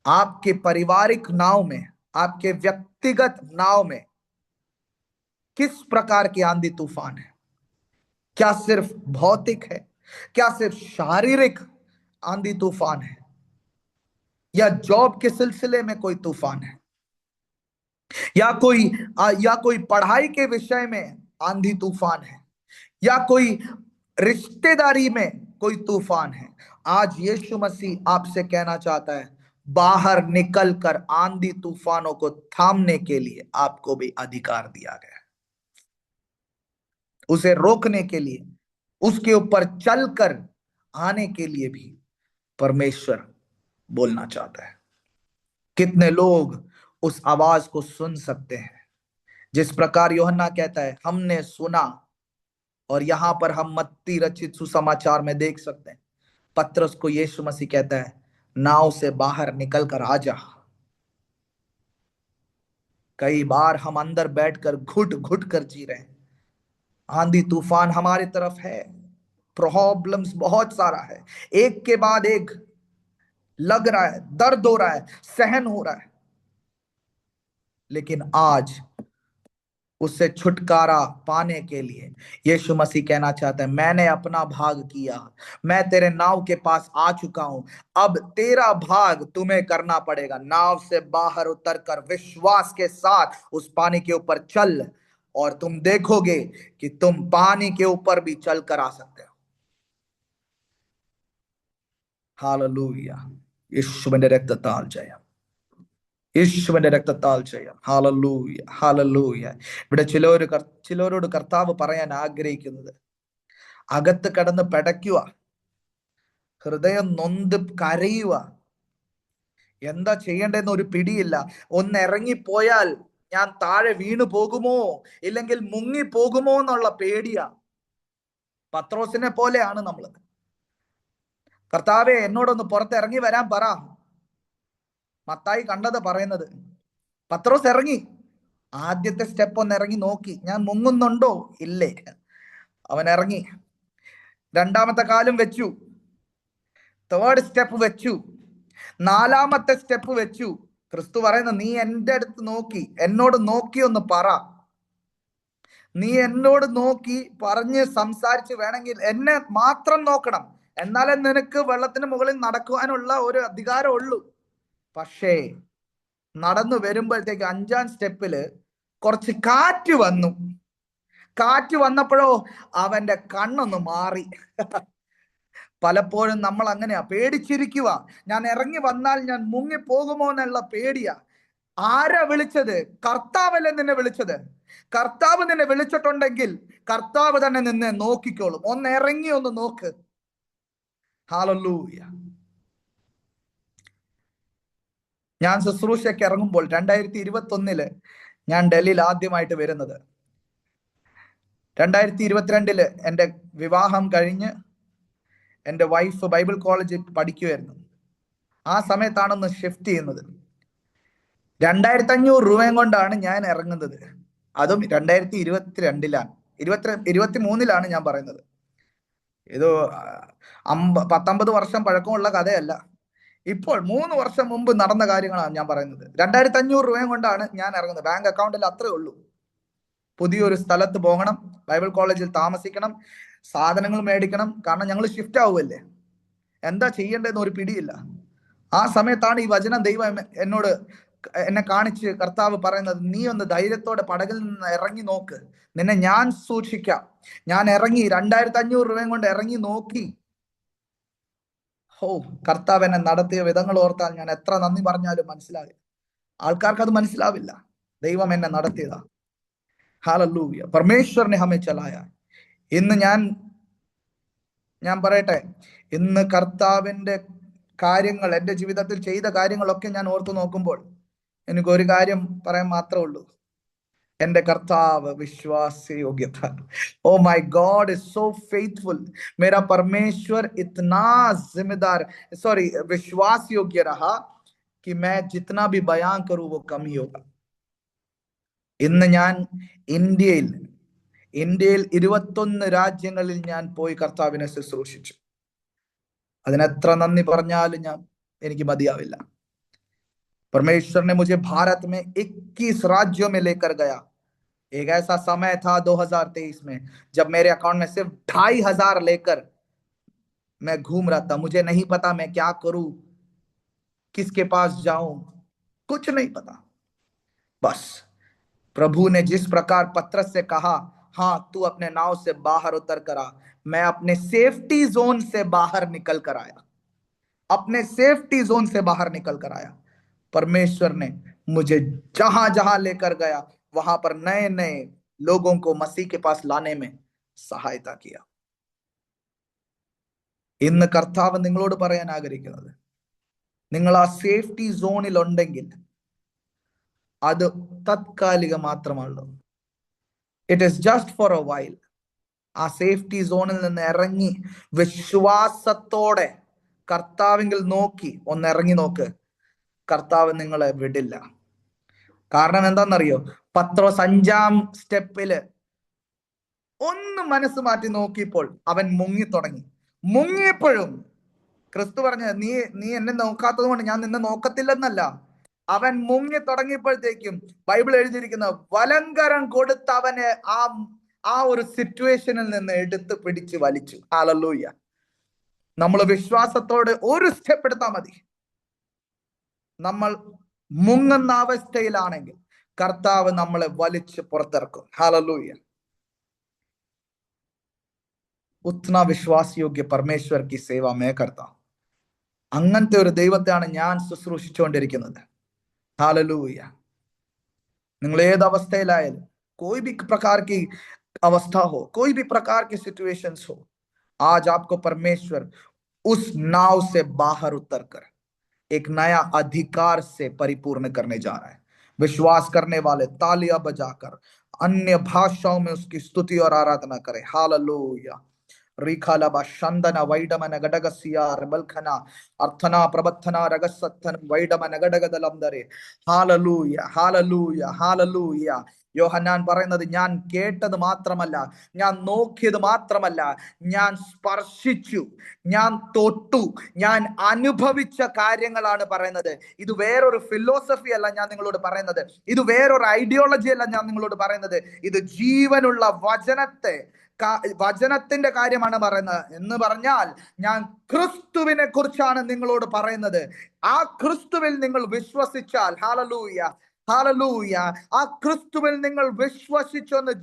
आपके पारिवारिक नाव में, आपके व्यक्तिगत नाव में किस प्रकार की आंधी तूफान है? क्या सिर्फ भौतिक है? क्या सिर्फ शारीरिक आंधी तूफान है? या जॉब के सिलसिले में कोई तूफान है? या कोई पढ़ाई के विषय में आंधी तूफान है? या कोई रिश्तेदारी में कोई तूफान है? आज यीशु मसीह आपसे कहना चाहता है, बाहर निकलकर आंधी तूफानों को थामने के लिए आपको भी अधिकार दिया गया है। उसे रोकने के लिए, उसके ऊपर चलकर आने के लिए भी परमेश्वर बोलना चाहता है। कितने लोग उस आवाज को सुन सकते हैं? जिस प्रकार यूहन्ना कहता है, हमने सुना, और यहां पर हम मत्ती रचित सुसमाचार में देख सकते हैं, पतरस को यीशु मसीह कहता है, नाव से बाहर निकल कर आ जा। कई बार हम अंदर बैठकर घुट घुट कर जी रहे हैं। आंधी तूफान हमारी तरफ है, प्रॉब्लम्स बहुत सारा है, एक के बाद एक लग रहा है, दर्द हो रहा है, सहन हो रहा है, लेकिन आज उससे छुटकारा पाने के लिए यीशु मसीह कहना चाहता है, मैंने अपना भाग किया, मैं तेरे नाव के पास आ चुका हूं, अब तेरा भाग तुम्हें करना पड़ेगा। नाव से बाहर उतरकर विश्वास के साथ उस पानी के ऊपर चल, और तुम देखोगे कि तुम पानी के ऊपर भी चल कर आ सकते हो। हालेलुया। യേശുവിന്റെ രക്തത്താൽ ജയം, യേശുവിന്റെ രക്തത്താൽ ജയം. Hallelujah, hallelujah. ഇവിടെ ചിലരോട് കർത്താവ് പറയാൻ ആഗ്രഹിക്കുന്നത്, അകത്ത് കടന്ന് പെടയ്ക്കുക, ഹൃദയം നൊന്ത് കരയുക, എന്താ ചെയ്യേണ്ടതെന്ന് ഒരു പിടിയില്ല. ഒന്ന് ഇറങ്ങിപ്പോയാൽ ഞാൻ താഴെ വീണു പോകുമോ, ഇല്ലെങ്കിൽ മുങ്ങി പോകുമോ എന്നുള്ള പേടിയാ. പത്രോസിനെ പോലെയാണ് നമ്മൾ. കർത്താവെ, എന്നോടൊന്ന് പുറത്ത് ഇറങ്ങി വരാൻ പറ. മത്തായി കണ്ടത് പറയുന്നത്. പത്രോസ് ഇറങ്ങി, ആദ്യത്തെ സ്റ്റെപ്പ് ഒന്ന് ഇറങ്ങി നോക്കി, ഞാൻ മുങ്ങുന്നുണ്ടോ ഇല്ലേ. അവൻ ഇറങ്ങി, രണ്ടാമത്തെ കാലും വെച്ചു, തേർഡ് സ്റ്റെപ്പ് വെച്ചു, നാലാമത്തെ സ്റ്റെപ്പ് വെച്ചു. ക്രിസ്തു പറയുന്നത്, നീ എൻ്റെ അടുത്ത് നോക്കി, എന്നോട് നോക്കി ഒന്ന് പറ, നീ എന്നോട് നോക്കി പറഞ്ഞ് സംസാരിച്ച് വേണമെങ്കിൽ എന്നെ മാത്രം നോക്കണം, എന്നാലേ നിനക്ക് വെള്ളത്തിന് മുകളിൽ നടക്കുവാനുള്ള ഒരു അധികാരം ഉള്ളൂ. പക്ഷേ നടന്നു വരുമ്പോഴത്തേക്ക് അഞ്ചാം സ്റ്റെപ്പില് കുറച്ച് കാറ്റ് വന്നു. കാറ്റ് വന്നപ്പോഴോ അവന്റെ കണ്ണൊന്ന് മാറി. പലപ്പോഴും നമ്മൾ അങ്ങനെയാ, പേടിച്ചിരിക്കുക. ഞാൻ ഇറങ്ങി വന്നാൽ ഞാൻ മുങ്ങിപ്പോകുമോ എന്നുള്ള പേടിയാ. ആരാ വിളിച്ചത്? കർത്താവല്ലേ നിന്നെ വിളിച്ചത്. കർത്താവ് നിന്നെ വിളിച്ചിട്ടുണ്ടെങ്കിൽ കർത്താവ് തന്നെ നിന്നെ നോക്കിക്കോളും. ഒന്ന് ഇറങ്ങി ഒന്ന് നോക്ക്. ഹല്ലേലൂയ. ഞാൻ ശുശ്രൂഷയ്ക്ക് ഇറങ്ങുമ്പോൾ 2021 ഞാൻ ഡൽഹിയിൽ ആദ്യമായിട്ട് വരുന്നത്. 2022 എൻ്റെ വിവാഹം കഴിഞ്ഞ് എൻ്റെ വൈഫ് ബൈബിൾ കോളേജിൽ പഠിക്കുമായിരുന്നു. ആ സമയത്താണൊന്ന് ഷിഫ്റ്റ് ചെയ്യുന്നത്. 2500 രൂപയും കൊണ്ടാണ് ഞാൻ ഇറങ്ങുന്നത്. അതും 2022 23 ഞാൻ പറയുന്നത്. ഇത് 19 വർഷം പഴക്കമുള്ള കഥയല്ല. ഇപ്പോൾ 3 വർഷം മുമ്പ് നടന്ന കാര്യങ്ങളാണ് ഞാൻ പറയുന്നത്. 2500 രൂപയും കൊണ്ടാണ് ഞാൻ ഇറങ്ങുന്നത്. ബാങ്ക് അക്കൗണ്ടിൽ അത്രേ ഉള്ളൂ. പുതിയൊരു സ്ഥലത്ത് പോകണം, ബൈബിൾ കോളേജിൽ താമസിക്കണം, സാധനങ്ങൾ മേടിക്കണം. കാരണം ഞങ്ങൾ ഷിഫ്റ്റ് ആവുമല്ലേ, എന്താ ചെയ്യേണ്ടതെന്ന് ഒരു പിടിയില്ല. ആ സമയത്താണ് ഈ വചനം ദൈവം എന്നെ കാണിച്ച് കർത്താവ് പറയുന്നത്, നീ ഒന്ന് ധൈര്യത്തോടെ പടകിൽ നിന്ന് ഇറങ്ങി നോക്ക്, നിന്നെ ഞാൻ സൂക്ഷിക്കാം. ഞാൻ ഇറങ്ങി 2500 രൂപയും കൊണ്ട് ഇറങ്ങി നോക്കി. കർത്താവ് എന്നെ നടത്തിയ വിധങ്ങൾ ഓർത്താൽ ഞാൻ എത്ര നന്ദി പറഞ്ഞാലും മനസ്സിലാവില്ല. ആൾക്കാർക്ക് അത് മനസ്സിലാവില്ല. ദൈവം എന്നെ നടത്തിയതാ. हालेलुया. परमेश्वर ने हमें चलाया. ഇന്ന് ഞാൻ പറയട്ടെ, ഇന്ന് കർത്താവിന്റെ കാര്യങ്ങൾ എൻ്റെ ജീവിതത്തിൽ ചെയ്ത കാര്യങ്ങളൊക്കെ ഞാൻ ഓർത്തു നോക്കുമ്പോൾ എനിക്ക് ഒരു കാര്യം പറയാൻ മാത്രമേ ഉള്ളൂ, എൻ്റെ കർത്താവ് വിശ്വാസയോഗ്യത. Oh my God is so faithful. मेरा परमेश्वर इतना जिम्मेदार विश्वास योग्य रहा कि मैं जितना भी बयां करूं वो कम ही होगा. ഇന്ന് ഞാൻ ഇന്ത്യയിൽ 21 രാജ്യങ്ങളിൽ ഞാൻ പോയി കർത്താവിനെ ശുശ്രൂഷിച്ചു. അതിനെത്ര നന്ദി പറഞ്ഞാലും എനിക്ക് മതിയാവില്ല. परमेश्वर ने मुझे भारत में 21 राज्यों में लेकर गया. एक ऐसा समय था 2023 में जब मेरे अकाउंट में सिर्फ 2500 लेकर मैं घूम रहा था। मुझे नहीं पता मैं क्या करूं, किसके पास जाऊं, कुछ नहीं पता। बस प्रभु ने जिस प्रकार पतरस से कहा, हाँ तू अपने नाव से बाहर उतर कर आ, मैं अपने सेफ्टी जोन से बाहर निकल कर आया, अपने सेफ्टी जोन से बाहर निकल कर आया। परमेश्वर ने मुझे जहां जहां लेकर गया वहां पर नए नए लोगों को मसीह के पास लाने में സഹായता किया. ഇന്ന് കർത്താവ് നിങ്ങളോട് പറയാൻ ആഗ്രഹിക്കുന്നത്, നിങ്ങൾ ആ സേഫ്റ്റി സോണിൽ ഉണ്ടെങ്കിൽ അത് തത്കാലിക മാത്രമാണ്. It is just for A while. ആ സേഫ്റ്റി സോണിൽ നിന്ന് ഇറങ്ങി വിശ്വാസത്തോടെ കർത്താവിങ്കിൽ നോക്കി ഒന്ന് ഇറങ്ങി നോക്ക്, കർത്താവ് നിങ്ങളെ വിടില്ല. കാരണം എന്താണെന്നറിയോ? പത്രോസ് 5-ാം സ്റ്റെപ്പില് ഒന്ന് മനസ്സ് മാറ്റി നോക്കിയപ്പോൾ അവൻ മുങ്ങി തുടങ്ങി. മുങ്ങിയപ്പോഴും ക്രിസ്തു പറഞ്ഞ നീ എന്നെ നോക്കാത്തത് കൊണ്ട് ഞാൻ നിന്നെ നോക്കത്തില്ലെന്നല്ല. അവൻ മുങ്ങി തുടങ്ങിയപ്പോഴത്തേക്കും ബൈബിൾ എഴുതിയിരിക്കുന്ന വലങ്കരം കൊടുത്ത് അവനെ ആ ഒരു സിറ്റുവേഷനിൽ നിന്ന് എടുത്ത് പിടിച്ച് വലിച്ചു. ഹല്ലേലൂയ. നമ്മൾ വിശ്വാസത്തോടെ ഒരു സ്റ്റെപ്പ് എടുത്താൽ മതി. നമ്മൾ മുങ്ങുന്ന അവസ്ഥയിലാണെങ്കിൽ കർത്താവ് നമ്മളെ വലിച്ച് പുറത്തിറക്കും. ഹല്ലേലൂയ. उतना विश्वास योग्य परमेश्वर की सेवा मैं करता हूं. അങ്ങനത്തെ ഒരു ദൈവത്തെയാണ് ഞാൻ ശുശ്രൂഷിച്ചുകൊണ്ടിരിക്കുന്നത്. हालेलूय. നിങ്ങൾ ഏത് അവസ്ഥയിലായാലും, कोई भी प्रकार की अवस्था हो, कोई भी प्रकार की सिचुएशंस हो, आज आपको परमेश्वर उस नाव से बाहर उतरकर एक नया अधिकार से परिपूर्ण करने जा रहा है. विश्वास करने वाले तालियां बजाकर अन्य भाषाओं में उसकी स्तुति और आराधना करें. हालेलूया. रिखालबा शंदन वैडमन गडगसिया रबलखना अर्थना प्रबथना रगसत्थन वैडमन गडगदलंदरे. हालेलूയ, हालेलूയ, हालेलूയ. യോഹന്നാൻ പറയുന്നത്, ഞാൻ കേട്ടത് മാത്രമല്ല, ഞാൻ നോക്കിയത് മാത്രമല്ല, ഞാൻ സ്പർശിച്ചു, ഞാൻ തൊട്ടു, ഞാൻ അനുഭവിച്ച കാര്യങ്ങളാണ് പറയുന്നത്. ഇത് വേറൊരു ഫിലോസഫി അല്ല ഞാൻ നിങ്ങളോട് പറയുന്നത്, ഇത് വേറൊരു ഐഡിയോളജി അല്ല ഞാൻ നിങ്ങളോട് പറയുന്നത്. ഇത് ജീവനുള്ള വചനത്തിന്റെ കാര്യമാണ് പറയുന്നത്. എന്ന് പറഞ്ഞാൽ ഞാൻ ക്രിസ്തുവിനെ കുറിച്ചാണ് നിങ്ങളോട് പറയുന്നത്. ആ ക്രിസ്തുവിൽ നിങ്ങൾ വിശ്വസിച്ചാൽ, ഹല്ലേലൂയ, ഹല്ലേലൂയ, ആ ക്രിസ്തുവിൽ നിങ്ങൾ വിശ്വസിച്ചൊന്ന്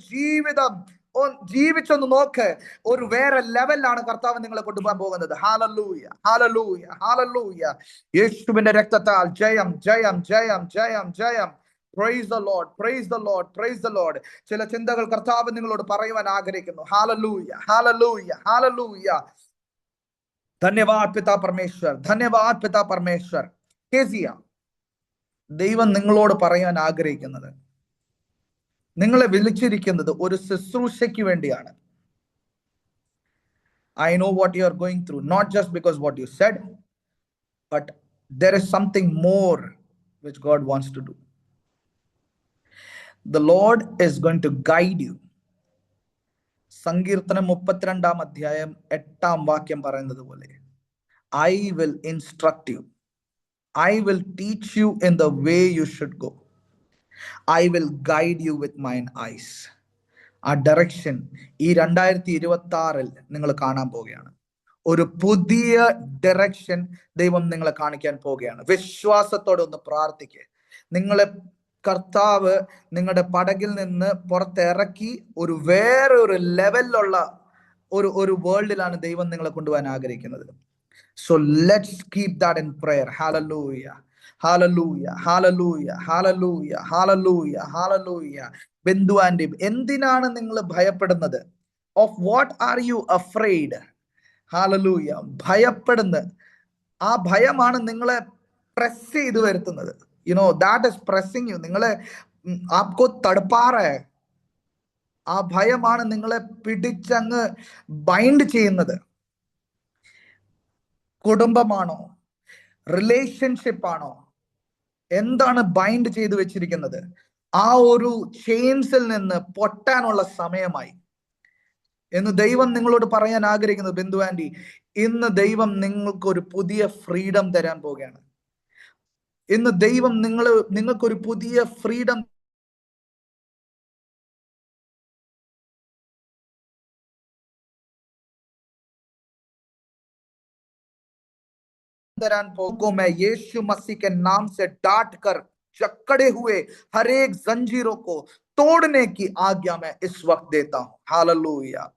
ജീവിച്ചൊന്ന് നോക്ക്, ഒരു വേറെ ലെവലിലാണ് കർത്താവ് നിങ്ങളെ കൊണ്ടുപോകാൻ പോകുന്നത്. Hallelujah, hallelujah, hallelujah. യേശുവിന്റെ രക്തത്താൽ ജയം, ജയം, ജയം, ജയം, ജയം. Praise the Lord, praise the Lord, praise the Lord. ചില ചിന്തകൾ കർത്താവ് നിങ്ങളോട് പറയുവാൻ ആഗ്രഹിക്കുന്നു. हालेलूय, हालेलूय, हालेलूय. ധന്യവാദ് പിതാ പരമേശ്വർ, ധന്യവാദ് പിതാ പരമേശ്വർ. കേസിയ, ദൈവം നിങ്ങളോട് പറയാൻ ആഗ്രഹിക്കുന്നത്, നിങ്ങളെ വിളിച്ചിരിക്കുന്നത് ഒരു ശുശ്രൂഷയ്ക്ക് വേണ്ടിയാണ്. I know what you are going through, not just because what you said, but there is something more which God wants to do. The Lord is going to guide you. സങ്കീർത്തനം 32-ാം അധ്യായം 8-ാം വാക്യം പറയുന്നത് പോലെ, I will instruct you, I will teach you in the way you should go, I will guide you with mine eyes. ആ direction ഈ 2026-ൽ നിങ്ങൾ കാണാൻ പോവുകയാണ്. ഒരു പുതിയ ഡയറക്ഷൻ ദൈവം നിങ്ങളെ കാണിക്കാൻ പോവുകയാണ്. വിശ്വാസത്തോടെ ഒന്ന് പ്രാർത്ഥിക്കുക. നിങ്ങളെ കർത്താവ് നിങ്ങളുടെ പടകിൽ നിന്ന് പുറത്തിറക്കി ഒരു വേറൊരു ലെവലിലുള്ള ഒരു വേൾഡിലാണ് ദൈവം നിങ്ങളെ കൊണ്ടുപോകാൻ ആഗ്രഹിക്കുന്നത്. So let's keep that in prayer. Hallelujah, hallelujah, hallelujah, hallelujah, hallelujah, hallelujah. Bindu aunty, എന്തിനാണ് നിങ്ങൾ ഭയപ്പെടുന്നത്? Of what are you afraid? Hallelujah. ഭയപ്പെടുന്നത്, ആ ഭയമാണ് നിങ്ങളെ പ്രസ് ചെയ്ത് വരുത്തുന്നത്. You know, that is pressing you. നിങ്ങളെ ആപ്കോ തടുപ്പാ രഹാ ഹൈ. ആ ഭയമാണ് നിങ്ങളെ പിടിച്ചങ്ങ് ബൈൻഡ് ചെയ്യുന്നത്. കുടുംബമാണോ, റിലേഷൻഷിപ്പ് ആണോ, എന്താണ് ബൈൻഡ് ചെയ്ത് വെച്ചിരിക്കുന്നത്? ആ ഒരു ചെയിൻസിൽ നിന്ന് പൊട്ടാനുള്ള സമയമായി എന്ന് ദൈവം നിങ്ങളോട് പറയാൻ ആഗ്രഹിക്കുന്നത്. ബിന്ദു ആൻറ്റി, ഇന്ന് ദൈവം നിങ്ങൾക്ക് ഒരു പുതിയ ഫ്രീഡം തരാൻ പോവുകയാണ്. ഇന്ന് ദൈവം നിങ്ങൾക്കൊരു പുതിയ ഫ്രീഡം को मैं यीशु मसीह के नाम से डांट कर जकड़े हुए हर एक जंजीरों को तोड़ने की आज्ञा मैं इस वक्त देता हूं। हालेलूया।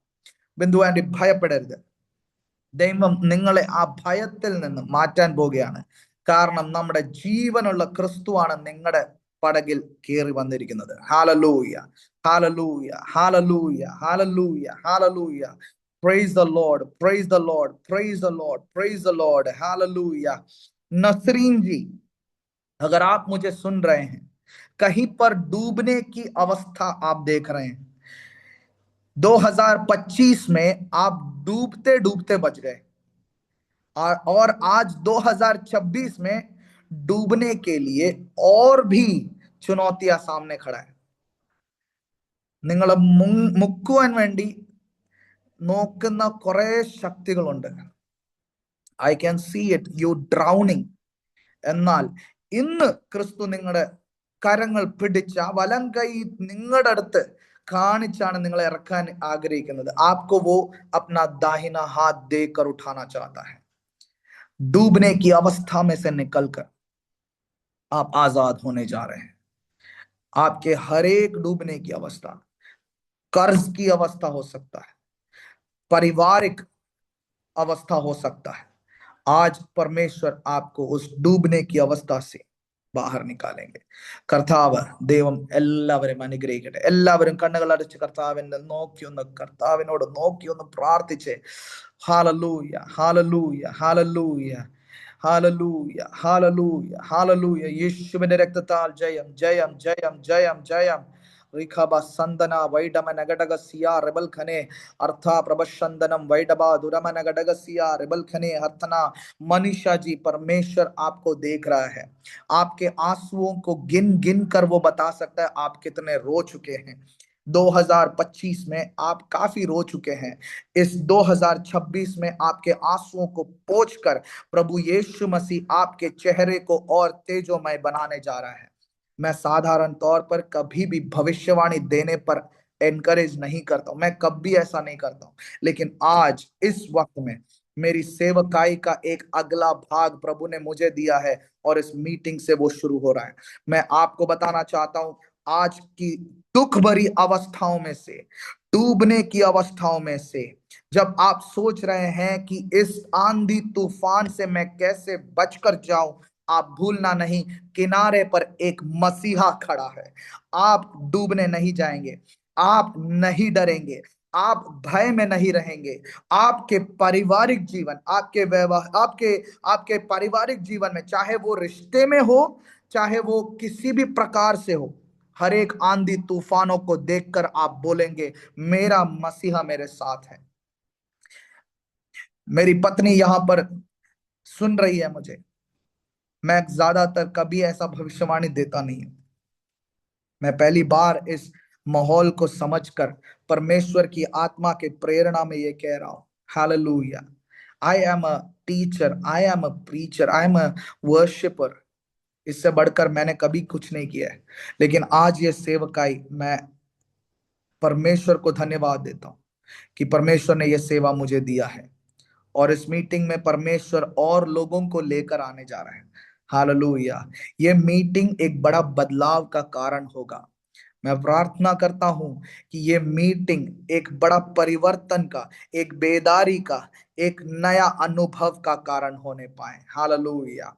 ബിന്ദു ആന്റി ഭയപ്പെടരുത്. ദൈവം നിങ്ങളെ ആ ഭയത്തിൽ നിന്ന് മാറ്റാൻ പോവുകയാണ്. കാരണം നമ്മുടെ ജീവനുള്ള ക്രിസ്തുവാണ് നിങ്ങളുടെ പടകിൽ കയറി വന്നിരിക്കുന്നത്. Hallelujah, hallelujah, hallelujah, hallelujah, hallelujah. Praise the Lord, praise the Lord, praise the Lord, praise the Lord. Hallelujah. Nasreen ji, अगर आप मुझे सुन रहे हैं, कहीं पर डूबने की अवस्था आप देख रहे हैं, 2025 में आप डूबते डूबते बच गए और आज 2026 में डूबने के लिए और भी चुनौतियां सामने खड़ा है. നിങ്ങൾ മുക്കുവാൻ വേണ്ടി നോക്കുന്ന കുറെ ശക്തികളുണ്ട്. I can see it, you drowning. എന്നാൽ ഇന്ന് ക്രിസ്തു നിങ്ങളുടെ കരങ്ങൾ പിടിച്ച് ആ വലം കൈ നിങ്ങളുടെ അടുത്ത് കാണിച്ചാണ് നിങ്ങളെ ഇറക്കാൻ ആഗ്രഹിക്കുന്നത്. आपको वो अपना दाहिना हाथ देकर उठाना चाहता है. डूबने की अवस्था में से निकलकर आप आजाद होने जा रहे हैं. आपके हर एक डूबने की अवस्था, कर्ज की अवस्था हो सकता है, पारिवारिक अवस्था हो सकता है, आज परमेश्वर आपको उस डूबने की अवस्था से ബാഹർ നിക്കാലെങ്കിൽ. കർത്താവ് ദൈവം എല്ലാവരെയും അനുഗ്രഹിക്കട്ടെ. എല്ലാവരും കണ്ണുകൾ അടച്ച് കർത്താവിനോട് നോക്കി ഒന്ന് പ്രാർത്ഥിച്ച് hallelujah, hallelujah, hallelujah, hallelujah, hallelujah, hallelujah. യേശുവിന്റെ രക്തത്താൽ ജയം, ജയം, ജയം, ജയം, ജയം. रिखबा संदना वैडम नगडगसिया रिबल खने अर्था प्रबशंदनम वैडबा दुरम नगडगसिया रिबल खने हर्थना. मनीषा जी, परमेश्वर आपको देख रहा है. आपके आंसुओं को गिन गिन कर वो बता सकता है आप कितने रो चुके हैं. 2025 में आप काफी रो चुके हैं. इस 2026 में आपके आंसुओं को पोंछकर प्रभु यीशु मसीह आपके चेहरे को और तेजोमय बनाने जा रहा है. मैं साधारण तौर पर कभी भी भविष्यवाणी देने पर एनकरेज नहीं करता हूं, मैं कभी ऐसा नहीं करता हूं. लेकिन आज इस वक्त में मेरी सेवकाई का एक अगला भाग प्रभु ने मुझे दिया है और इस मीटिंग से वो शुरू हो रहा है. मैं आपको बताना चाहता हूं, आज की दुख भरी अवस्थाओं में से, डूबने की अवस्थाओं में से, जब आप सोच रहे हैं कि इस आंधी तूफान से मैं कैसे बचकर जाऊं, आप भूलना नहीं, किनारे पर एक मसीहा खड़ा है. आप डूबने नहीं जाएंगे, आप नहीं डरेंगे, आप भय में नहीं रहेंगे. आपके पारिवारिक जीवन, आपके व्यवहार, आपके पारिवारिक जीवन में, चाहे वो रिश्ते में हो, चाहे वो किसी भी प्रकार से हो, हर एक आंधी तूफानों को देखकर आप बोलेंगे मेरा मसीहा मेरे साथ है. मेरी पत्नी यहां पर सुन रही है मुझे. मैं ज्यादातर कभी ऐसा भविष्यवाणी देता नहीं हूं. मैं पहली बार इस माहौल को समझकर परमेश्वर की आत्मा के प्रेरणा में ये कह रहा हूं. Hallelujah. I am a teacher, I am a preacher, I am a worshipper. इससे बढ़कर मैंने कभी कुछ नहीं किया है. लेकिन आज ये सेवकाई, मैं परमेश्वर को धन्यवाद देता हूं कि परमेश्वर ने यह सेवा मुझे दिया है और इस मीटिंग में परमेश्वर और लोगों को लेकर आने जा रहा है. हालेलुया. ये मीटिंग एक बड़ा बदलाव का कारण होगा. मैं प्रार्थना करता हूं कि ये मीटिंग एक बड़ा परिवर्तन का, एक बेदारी का, एक नया अनुभव का कारण होने पाए. हालेलुया.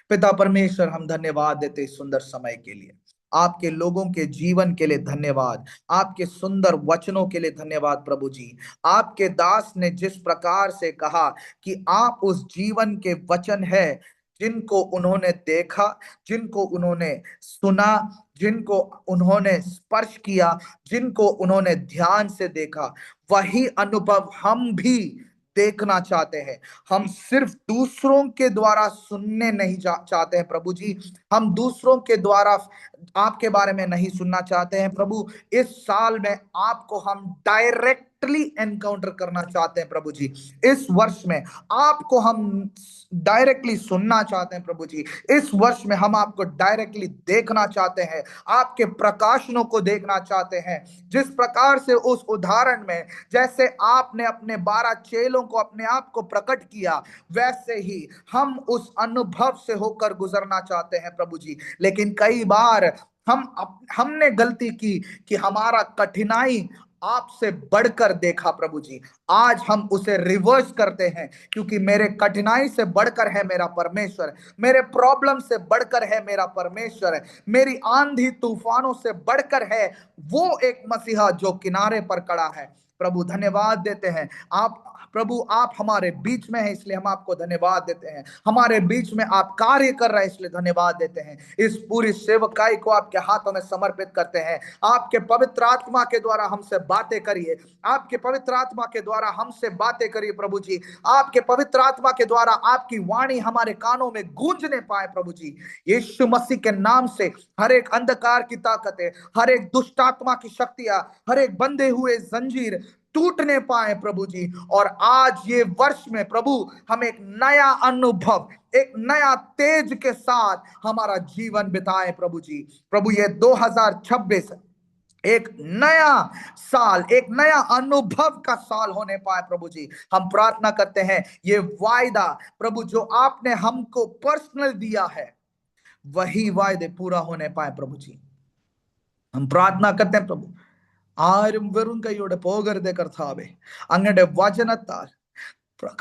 पिता परमेश्वर, हम धन्यवाद देते इस सुंदर समय के लिए. आपके लोगों के जीवन के लिए धन्यवाद. आपके सुंदर वचनों के लिए धन्यवाद प्रभु जी. आपके दास ने जिस प्रकार से कहा कि आप उस जीवन के वचन है जिनको उन्होंने देखा, जिनको उन्होंने सुना, जिनको उन्होंने स्पर्श किया, जिनको उन्होंने ध्यान से देखा, वही अनुभव हम भी देखना चाहते हैं. हम सिर्फ दूसरों के द्वारा सुनने नहीं चाहते हैं प्रभु जी. हम दूसरों के द्वारा आपके बारे में नहीं सुनना चाहते हैं प्रभु. इस साल में आपको हम डायरेक्ट डायरेक्टली एनकाउंटर करना चाहते हैं प्रभु जी। इस वर्ष में आपको हम डायरेक्टली सुनना चाहते हैं प्रभु जी। इस वर्ष में हम आपको डायरेक्टली देखना चाहते हैं, आपके प्रकाशनों को देखना चाहते हैं। जिस प्रकार से उस उदाहरण में जैसे आपने अपने 12 चेलों को अपने आप को प्रकट किया, वैसे ही हम उस अनुभव से होकर गुजरना चाहते हैं प्रभु जी। लेकिन कई बार हमने गलती की कि हमारा कठिनाई आपसे बढ़कर देखा प्रभु जी। आज हम उसे रिवर्स करते हैं, क्योंकि मेरे कठिनाई से बढ़कर है मेरा परमेश्वर, मेरे प्रॉब्लम से बढ़कर है मेरा परमेश्वर, मेरी आंधी तूफानों से बढ़कर है वो एक मसीहा जो किनारे पर खड़ा है। प्रभु धन्यवाद देते हैं, आप प्रभु आप हमारे बीच में हैं, इसलिए हम आपको धन्यवाद देते हैं। हमारे बीच में आप कार्य कर रहे हैं, इसलिए धन्यवाद देते हैं। इस पूरी सेवकाई को आपके हाथों में समर्पित करते हैं। आपके पवित्र आत्मा के द्वारा हमसे बातें करिए, आपके पवित्र आत्मा के द्वारा हमसे बातें करिए प्रभु जी। आपके पवित्र आत्मा के द्वारा आपकी वाणी हमारे कानों में गूंजने पाए प्रभु जी। यीशु मसीह के नाम से हर एक अंधकार की ताकतें, हर एक दुष्ट आत्मा की शक्तियां, हर एक बंधे हुए जंजीर टूटने पाए प्रभु जी। और आज ये वर्ष में प्रभु हम एक नया अनुभव, एक नया तेज के साथ हमारा जीवन बिताए प्रभु जी। प्रभु ये 2026 एक नया साल, एक नया अनुभव का साल होने पाए प्रभु जी। हम प्रार्थना करते हैं ये वायदा प्रभु जो आपने हमको पर्सनल दिया है, वही वायदे पूरा होने पाए प्रभु जी। हम प्रार्थना करते हैं प्रभु, ആരും വെറും കൈയോടെ പോകരുതേ കർത്താവേ। അങ്ങയുടെ വചനത്താൽ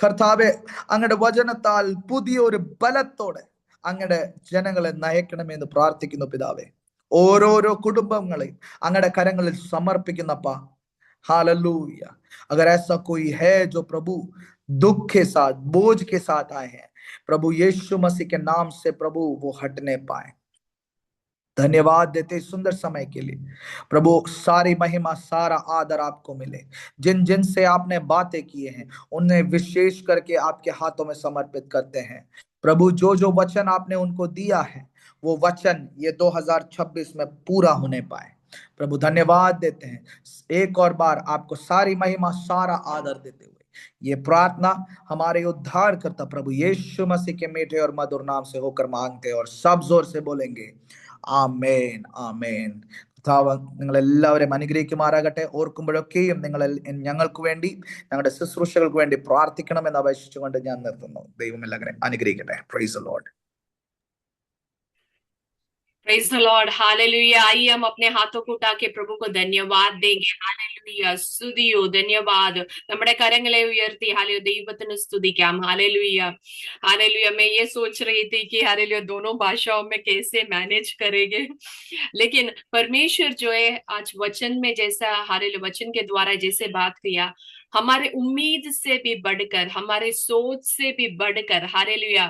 കർത്താവെ, അങ്ങയുടെ വചനത്താൽ പുതിയൊരു ബലത്തോടെ അങ്ങയുടെ ജനങ്ങളെ നയിക്കണമെന്ന് പ്രാർത്ഥിക്കുന്നു പിതാവേ। ഓരോരോ കുടുംബങ്ങളെ അങ്ങയുടെ കരങ്ങളിൽ സമർപ്പിക്കുന്നപ്പാ। हालेलुया। अगर ऐसा कोई है जो प्रभु दुख के साथ, बोझ के साथ आए हैं, प्रभु यीशु मसीह के नाम से प्रभु वो हटने पाए। धन्यवाद देते सुंदर समय के लिए प्रभु। सारी महिमा, सारा आदर आपको मिले। जिन जिन से आपने बातें किए हैं उन्हें विशेष करके आपके हाथों में समर्पित करते हैं प्रभु। जो जो वचन आपने उनको दिया है वो वचन ये 2026 में पूरा होने पाए प्रभु। धन्यवाद देते हैं। एक और बार आपको सारी महिमा, सारा आदर देते हुए ये प्रार्थना हमारे उद्धार करता प्रभु यीशु मसीह के मीठे और मधुर नाम से होकर मांगते हैं और सब जोर से बोलेंगे ആമേൻ, ആമേൻ। കർത്താവ് നിങ്ങളെല്ലാവരെയും അനുഗ്രഹിക്കുമാറാകട്ടെ। ഓർക്കുമ്പോഴൊക്കെയും നിങ്ങൾ ഞങ്ങൾക്ക് വേണ്ടി, ഞങ്ങളുടെ ശുശ്രൂഷകൾക്ക് വേണ്ടി പ്രാർത്ഥിക്കണമെന്ന് അപേക്ഷിച്ചുകൊണ്ട് ഞാൻ നിർത്തുന്നു। ദൈവം എല്ലാവരെയും അനുഗ്രഹിക്കട്ടെ। Praise the Lord. Praise the Lord, hallelujah. आइए हम अपने हाथों को उठा के प्रभु को धन्यवाद देंगे। हालेलुया, സ്തുതിയോ, धन्यवाद। നമ്മുടെ കരങ്ങളെ ഉയർത്തി हालेलुया ദൈവത്തിന് സ്തുതിക്കാം। Hallelujah, hallelujah. मैं ये सोच रही थी कि हालेलुया दोनों भाषाओं में कैसे मैनेज करेंगे, लेकिन परमेश्वर जो है आज वचन में जैसा हालेलुया वचन के द्वारा जैसे बात किया, हमारे उम्मीद से भी बढ़कर, हमारे सोच से भी बढ़कर हालेलुया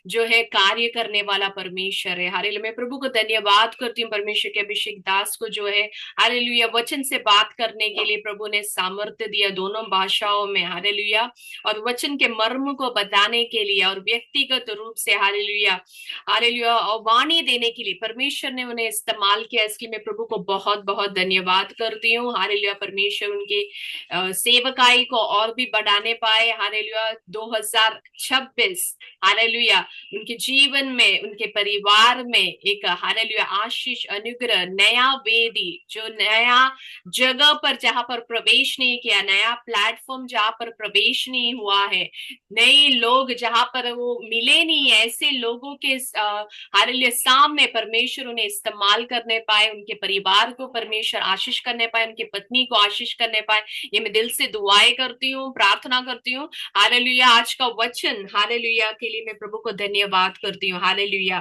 जो है कार्य करने वाला परमेश्वर है। हालेलुया, मैं प्रभु को धन्यवाद करती हूँ परमेश्वर के अभिषेक दास को जो है हालेलुया वचन से बात करने के लिए प्रभु ने सामर्थ्य दिया दोनों भाषाओं में। हालेलुया, और वचन के मर्म को बताने के लिए और व्यक्तिगत रूप से हालेलुया हालेलुया और वाणी देने के लिए परमेश्वर ने उन्हें इस्तेमाल किया। इसके मैं प्रभु को बहुत बहुत धन्यवाद करती हूँ। हालेलुया, परमेश्वर उनकी सेवकाई को और भी बढ़ाने पाए। हालेलुया 2026 हालेलुया उनके जीवन में, उनके परिवार में एक हालेलुया आशीष, अनुग्रह, नया वेदी, जो नया जगह पर जहां पर प्रवेश नहीं किया, नया प्लेटफॉर्म जहां पर प्रवेश नहीं हुआ है, नए लोग जहां पर वो मिले नहीं, ऐसे लोगों के हालेलुया सामने परमेश्वर उन्हें इस्तेमाल करने पाए, उनके परिवार को परमेश्वर आशीष करने पाए, उनकी पत्नी को आशीष करने पाए। ये मैं दिल से दुआएं करती हूँ, प्रार्थना करती हूँ। हालेलुया, आज का वचन हालेलुया के लिए मैं प्रभु को धन्यवाद करती हूँ। हालेलुया,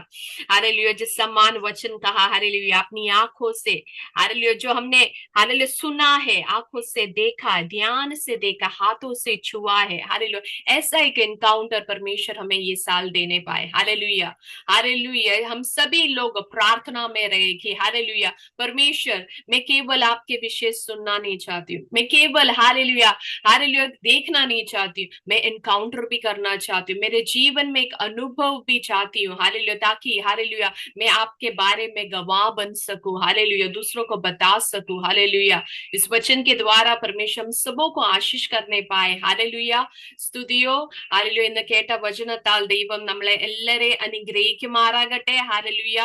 हालेलुया जिस समान वचन कहा हालेलुया अपनी आंखों से हालेलुया जो हमने हालेलुया सुना है, आंखों से देखा, ध्यान से देखा, हाथों से छुआ है। हालेलुया ऐसा एक एनकाउंटर परमेश्वर हमें ये साल देने पाए। हालेलुया, हालेलुया हम सभी लोग प्रार्थना में रहे कि हालेलुया परमेश्वर मैं केवल आपके विषय सुनना नहीं चाहती हूँ, मैं केवल हालेलुया हालेलुया देखना नहीं चाहती हूँ, मैं एनकाउंटर भी करना चाहती हूँ, मेरे जीवन में एक अनुभव भी चाहती हूँ हालेलुया, ताकि हालेलुया मैं आपके बारे में गवाह बन सकूं, हालेलुया दूसरों को बता सकूं, हालेलुया इस वचन के द्वारा परमेश्वर हम सबों को आशीष करने पाए, हालेलुया സ്തുതിയോ ഹാലലുയ. ഇന്ന് കേട്ട വചനത്താൽ ദൈവം നമ്മളെ എല്ലാരെ അനുഗ്രഹിക്കുമാറാകട്ടെ. ഹാലലുയ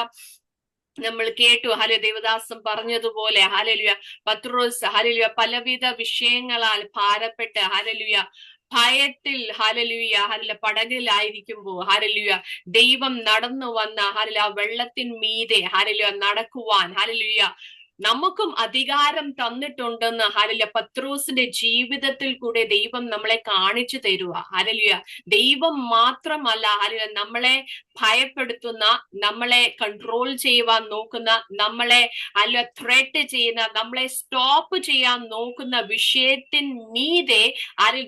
നമ്മൾ കേട്ടു ഹാലു ദേവദാസം പറഞ്ഞതുപോലെ ഹാലലുയ പത്രോസ് ഹാലലുയ പലവിധ വിഷയങ്ങളാൽ ഭാരപ്പെട്ട് ഹാലലുയ ഭയത്തിൽ ഹാലലുയ ഹാല പടകിലായിരിക്കുമ്പോ ഹാലലുയ ദൈവം നടന്നു വന്ന ഹാലല വെള്ളത്തിൻ മീതെ ഹാലലുയ നടക്കുവാൻ ഹാലലുയ നമുക്കും അധികാരം തന്നിട്ടുണ്ടെന്ന് ഹാലലുയ പത്രോസിന്റെ ജീവിതത്തിൽ കൂടെ ദൈവം നമ്മളെ കാണിച്ചു തരുക. ഹാലലുയ ദൈവം മാത്രമല്ല ഹാലലുയ നമ്മളെ ഭയപ്പെടുത്തുന്ന, നമ്മളെ കൺട്രോൾ ചെയ്യുവാൻ നോക്കുന്ന, നമ്മളെ അല്ല ത്രെറ്റ് ചെയ്യുന്ന, നമ്മളെ സ്റ്റോപ്പ് ചെയ്യാൻ നോക്കുന്ന വിഷയത്തിൻ മീതെ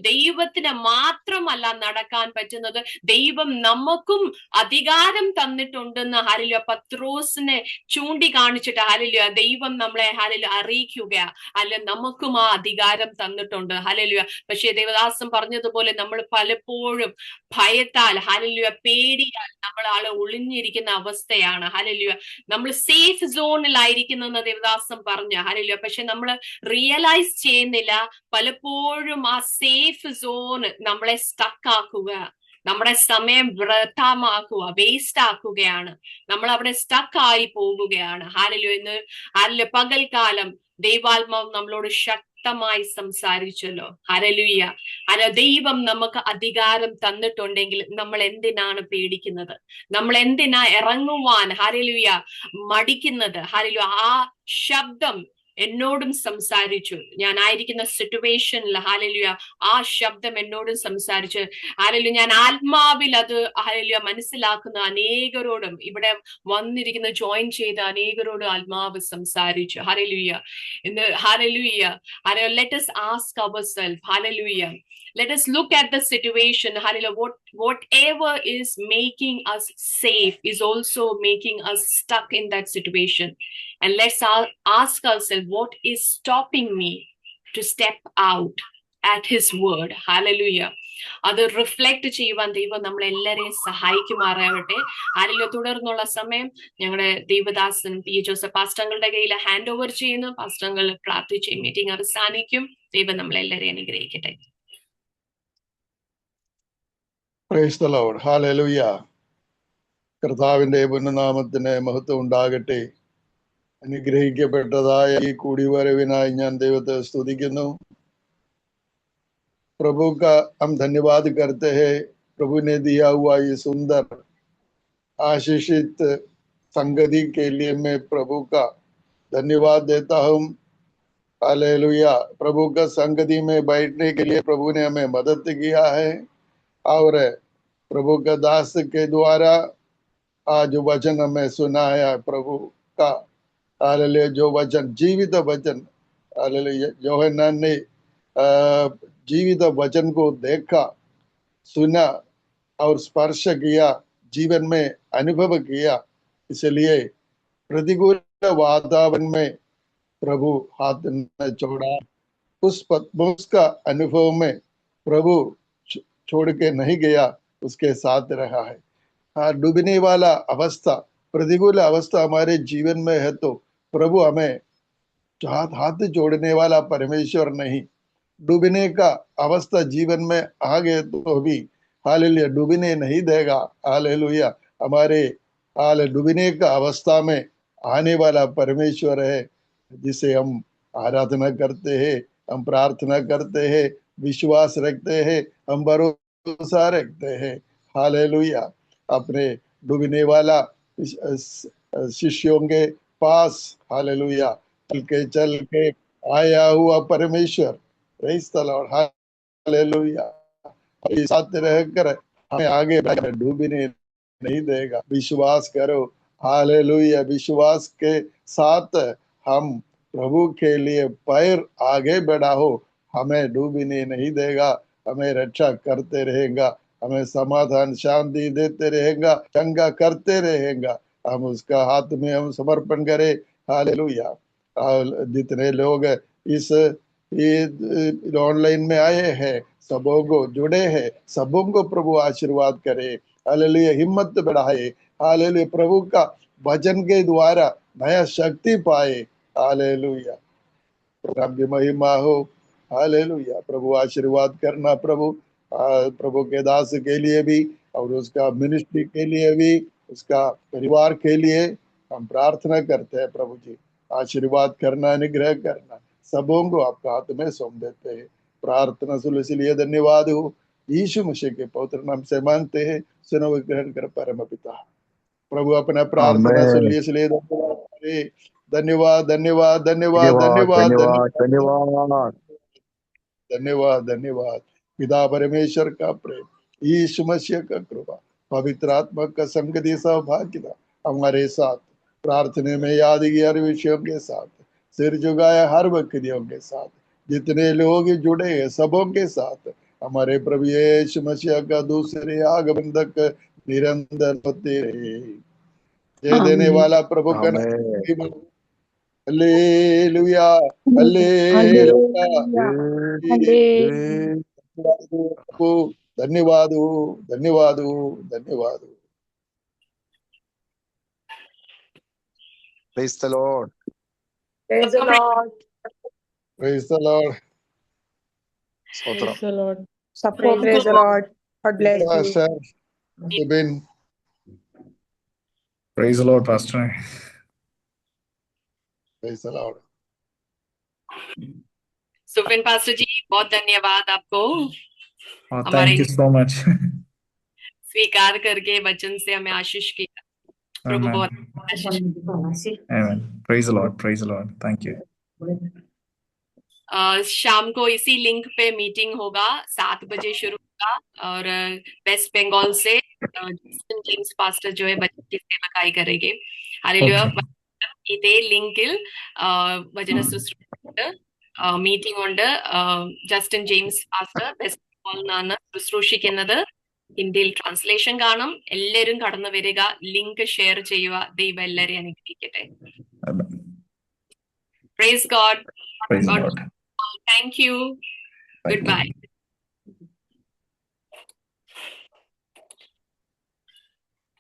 ദൈവത്തിന് മാത്രമല്ല നടക്കാൻ പറ്റുന്നത്, ദൈവം നമുക്കും അധികാരം തന്നിട്ടുണ്ടെന്ന് ഹാലലുയ പത്രോസിനെ ചൂണ്ടിക്കാണിച്ചിട്ട് ഹാലലുയ ദൈവം നമ്മളെ ഹാലലുയ അറിയിക്കുക. അല്ല നമുക്കും ആ അധികാരം തന്നിട്ടുണ്ട് ഹാലലുയ. പക്ഷേ ദേവദാസം പറഞ്ഞതുപോലെ നമ്മൾ പലപ്പോഴും ഭയത്താൽ ഹാലലുയ പേടിയാൽ നമ്മൾ ആളെ ഒളിഞ്ഞിരിക്കുന്ന അവസ്ഥയാണ് ഹാലലുയ. നമ്മൾ സേഫ് സോണിലായിരിക്കുന്നെന്ന് ദേവദാസം പറഞ്ഞു ഹാലലുയ. പക്ഷെ നമ്മൾ റിയലൈസ് ചെയ്യുന്നില്ല, പലപ്പോഴും ആ സേഫ് സോൺ നമ്മളെ സ്റ്റക്ക് ആക്കുക, നമ്മുടെ സമയം വൃഥാമാക്കുക, വേസ്റ്റ് ആക്കുകയാണ്, നമ്മൾ അവിടെ സ്റ്റക്ക് ആയി പോകുകയാണ് ഹാലലുയ. ഇന്ന് ഹാലലുയ പകൽക്കാലം ദൈവാത്മാവ് നമ്മളോട് ശക്തമായി സംസാരിച്ചല്ലോ ഹല്ലേലൂയ. ദൈവം നമുക്ക് അധികാരം തന്നിട്ടുണ്ടെങ്കിൽ നമ്മൾ എന്തിനാണ് പേടിക്കുന്നത്, നമ്മൾ എന്തിനാ ഇറങ്ങുവാൻ ഹല്ലേലൂയ മടിക്കുന്നത്? ഹല്ലേലൂയ ആ ശബ്ദം എന്നോടും സംസാരിച്ചു, ഞാൻ ആയിരിക്കുന്ന സിറ്റുവേഷനിൽ ഹല്ലേലൂയ ആ ശബ്ദം എന്നോടും സംസാരിച്ചു ഹല്ലേലൂയ. ഞാൻ ആത്മാവിൽ അത് ഹല്ലേലൂയ മനസ്സിലാക്കുന്ന അനേകരോടും, ഇവിടെ വന്നിരിക്കുന്ന ജോയിൻ ചെയ്ത അനേകരോടും ആത്മാവ് സംസാരിച്ചു ഹല്ലേലൂയ. ഇന്ന് hallelujah let us ask ourselves hallelujah, let us look at the situation hallelujah, whatever is making us safe is also making us stuck in that situation, and let's ask ourselves what is stopping me to step out at his word hallelujah. അത് reflect ചെയ്യുവാൻ ദൈവം നമ്മളെല്ലാരെയും സഹായിക്കുമാറാകട്ടെ. Hallelujah. തുടർന്നുള്ള സമയം ഞങ്ങളുടെ ദൈവദാസൻ P Joseph പാസ്റ്റങ്ങളുടെ കയ്യിൽ hand over ചെയ്യുന്നു. പാസ്റ്റങ്ങൾ പ്രാർത്ഥിച്ച് മീറ്റിംഗ് അവസാനിക്കും. ദൈവം നമ്മളെല്ലാരെയും അനുഗ്രഹിക്കട്ടെ. Praise the Lord. ഹല്ലേലൂയ. കർത്താവിന്റെ പുണ്യനാമത്തിന് മഹത്വം ഉണ്ടാകട്ടെ. അനുഗ്രഹിക്കപ്പെട്ടതായ ഈ കൂടിവരവിനായി ഞാൻ ദൈവത്തെ സ്തുതിക്കുന്നു. प्रभु का हम धन्यवाद करते हैं, प्रभु ने दिया हुआ ये सुंदर आशीषित संगति के लिए मैं प्रभु का धन्यवाद देता हूँ। हालेलुया। प्रभु का संगति में बैठने के लिए प्रभु ने हमें मदद किया है और प्रभु का दास के द्वारा आज वचन हमें सुनाया प्रभु का। हालेलुया। जो वचन जीवित वचन, हालेलुया, यूहन्ना ने जीवित वचन को देखा, सुना और स्पर्श किया, जीवन में अनुभव किया। इसलिए प्रतिकूल वातावरण में प्रभु हाथ न छोड़ा। उस का अनुभव में प्रभु छोड़ के नहीं गया, उसके साथ रहा है। हाँ, डूबने वाला अवस्था, प्रतिकूल अवस्था हमारे जीवन में है तो प्रभु हमें हाथ जोड़ने वाला परमेश्वर नहीं। डूबने का अवस्था जीवन में आ गए तो भी हालेलुया डूबने नहीं देगा। हालेलुया। हमारे डूबने का अवस्था में आने वाला परमेश्वर है, जिसे हम आराधना करते हैं, हम प्रार्थना करते हैं, विश्वास रखते हैं, हम भरोसा रखते हैं। हालेलुया। अपने डूबने वाला शिष्यों के पास हालेलुया चल के आया हुआ परमेश्वर, प्रेज़ द लॉर्ड, हालेलुया, साथ रहकर हमें आगे डूबने नहीं देगा। विश्वास करो। हालेलुया। विश्वास के साथ हम प्रभु के लिए पैर आगे बढ़ाओ, हमें डूबने नहीं देगा, हमें रक्षा करते रहेगा, हमें समाधान शांति देते रहेगा, चंगा करते रहेगा। हम उसका हाथ में हम समर्पण करें। हालेलुया। जितने लोग ये ऑनलाइन में आए हैं, सबों को जुड़े हैं, सबों को प्रभु आशीर्वाद करे। हालेलुया, हिम्मत बढ़ाए। हालेलुया, प्रभु का वचन के द्वारा नया शक्ति पाए। हालेलुया, प्रभु की महिमा हो। हालेलुया, प्रभु आशीर्वाद करना प्रभु, प्रभु के दास के लिए भी और उसका मिनिस्ट्री के लिए भी, उसका परिवार के लिए हम प्रार्थना करते हैं। प्रभु जी आशीर्वाद करना, अनुग्रह करना, सबों को आपका हाथ में सौंप देते हैं। प्रार्थना सुन इसलिए धन्यवाद हो। यीशु मसीह के पवित्र नाम से मांगते हैं, सुनो ग्रहण कर परम पिता। प्रभु अपना प्रार्थना सुन लिए इसलिए धन्यवाद, धन्यवाद धन्यवाद धन्यवाद धन्यवाद धन्यवाद धन्यवाद धन्यवाद धन्यवाद। पिता परमेश्वर का प्रेम, यीशु मसीह का कृपा, पवित्र आत्मा का संगति सौभाग्यता हमारे साथ, प्रार्थना में याद किए हर विषयों के साथ, सिर झुकाए हर वक्तियों के साथ, जितने लोग जुड़े हैं सबों के साथ, हमारे प्रभु यीशु मसीह का दूसरे आगमन तक निरंतर होते रहे। जय देने वाला प्रभु का नाम। Hallelujah, hallelujah. धन्यवाद हो, धन्यवाद हो, धन्यवाद हो। Praise the Lord. Praise the Lord. Praise the Lord. స్తోత్రం. Praise the Lord. Support. Praise the Lord. God bless you. Pastor Subin. Praise the Lord, Pastor. Praise the Lord. Sufin pastor ji, बहुत धन्यवाद आपको Oh, हमारे thank you so much. स्वीकार करके वचन से हमें आशीष किया। प्रभु Amen. बहुत आशीष। Amen. Praise the Lord. Praise the Lord. Thank you. शाम को इसी लिंक पे मीटिंग होगा, 7 बजे शुरू होगा और वेस्ट बंगाल से जस्टिन जेम्स पास्टर जो है बच्चे की सेवकाई करेंगे। हालेलुया। इदे लिंकिल वचन शुश्रूष മീറ്റിംഗ് ഉണ്ട്. Justin James pastor west Bengal നിന്നാണ് ശുശ്രൂഷിക്കുന്നത്. ഹിന്ദിയിൽ ട്രാൻസ്ലേഷൻ കാണും. എല്ലാവരും കടന്നു വരിക, ലിങ്ക് ഷെയർ ചെയ്യുക. ദൈവം എല്ലാവരെയും അനുഗ്രഹിക്കട്ടെ. Amen. Praise God. Praise the Lord. Thank you. Thank you. Goodbye.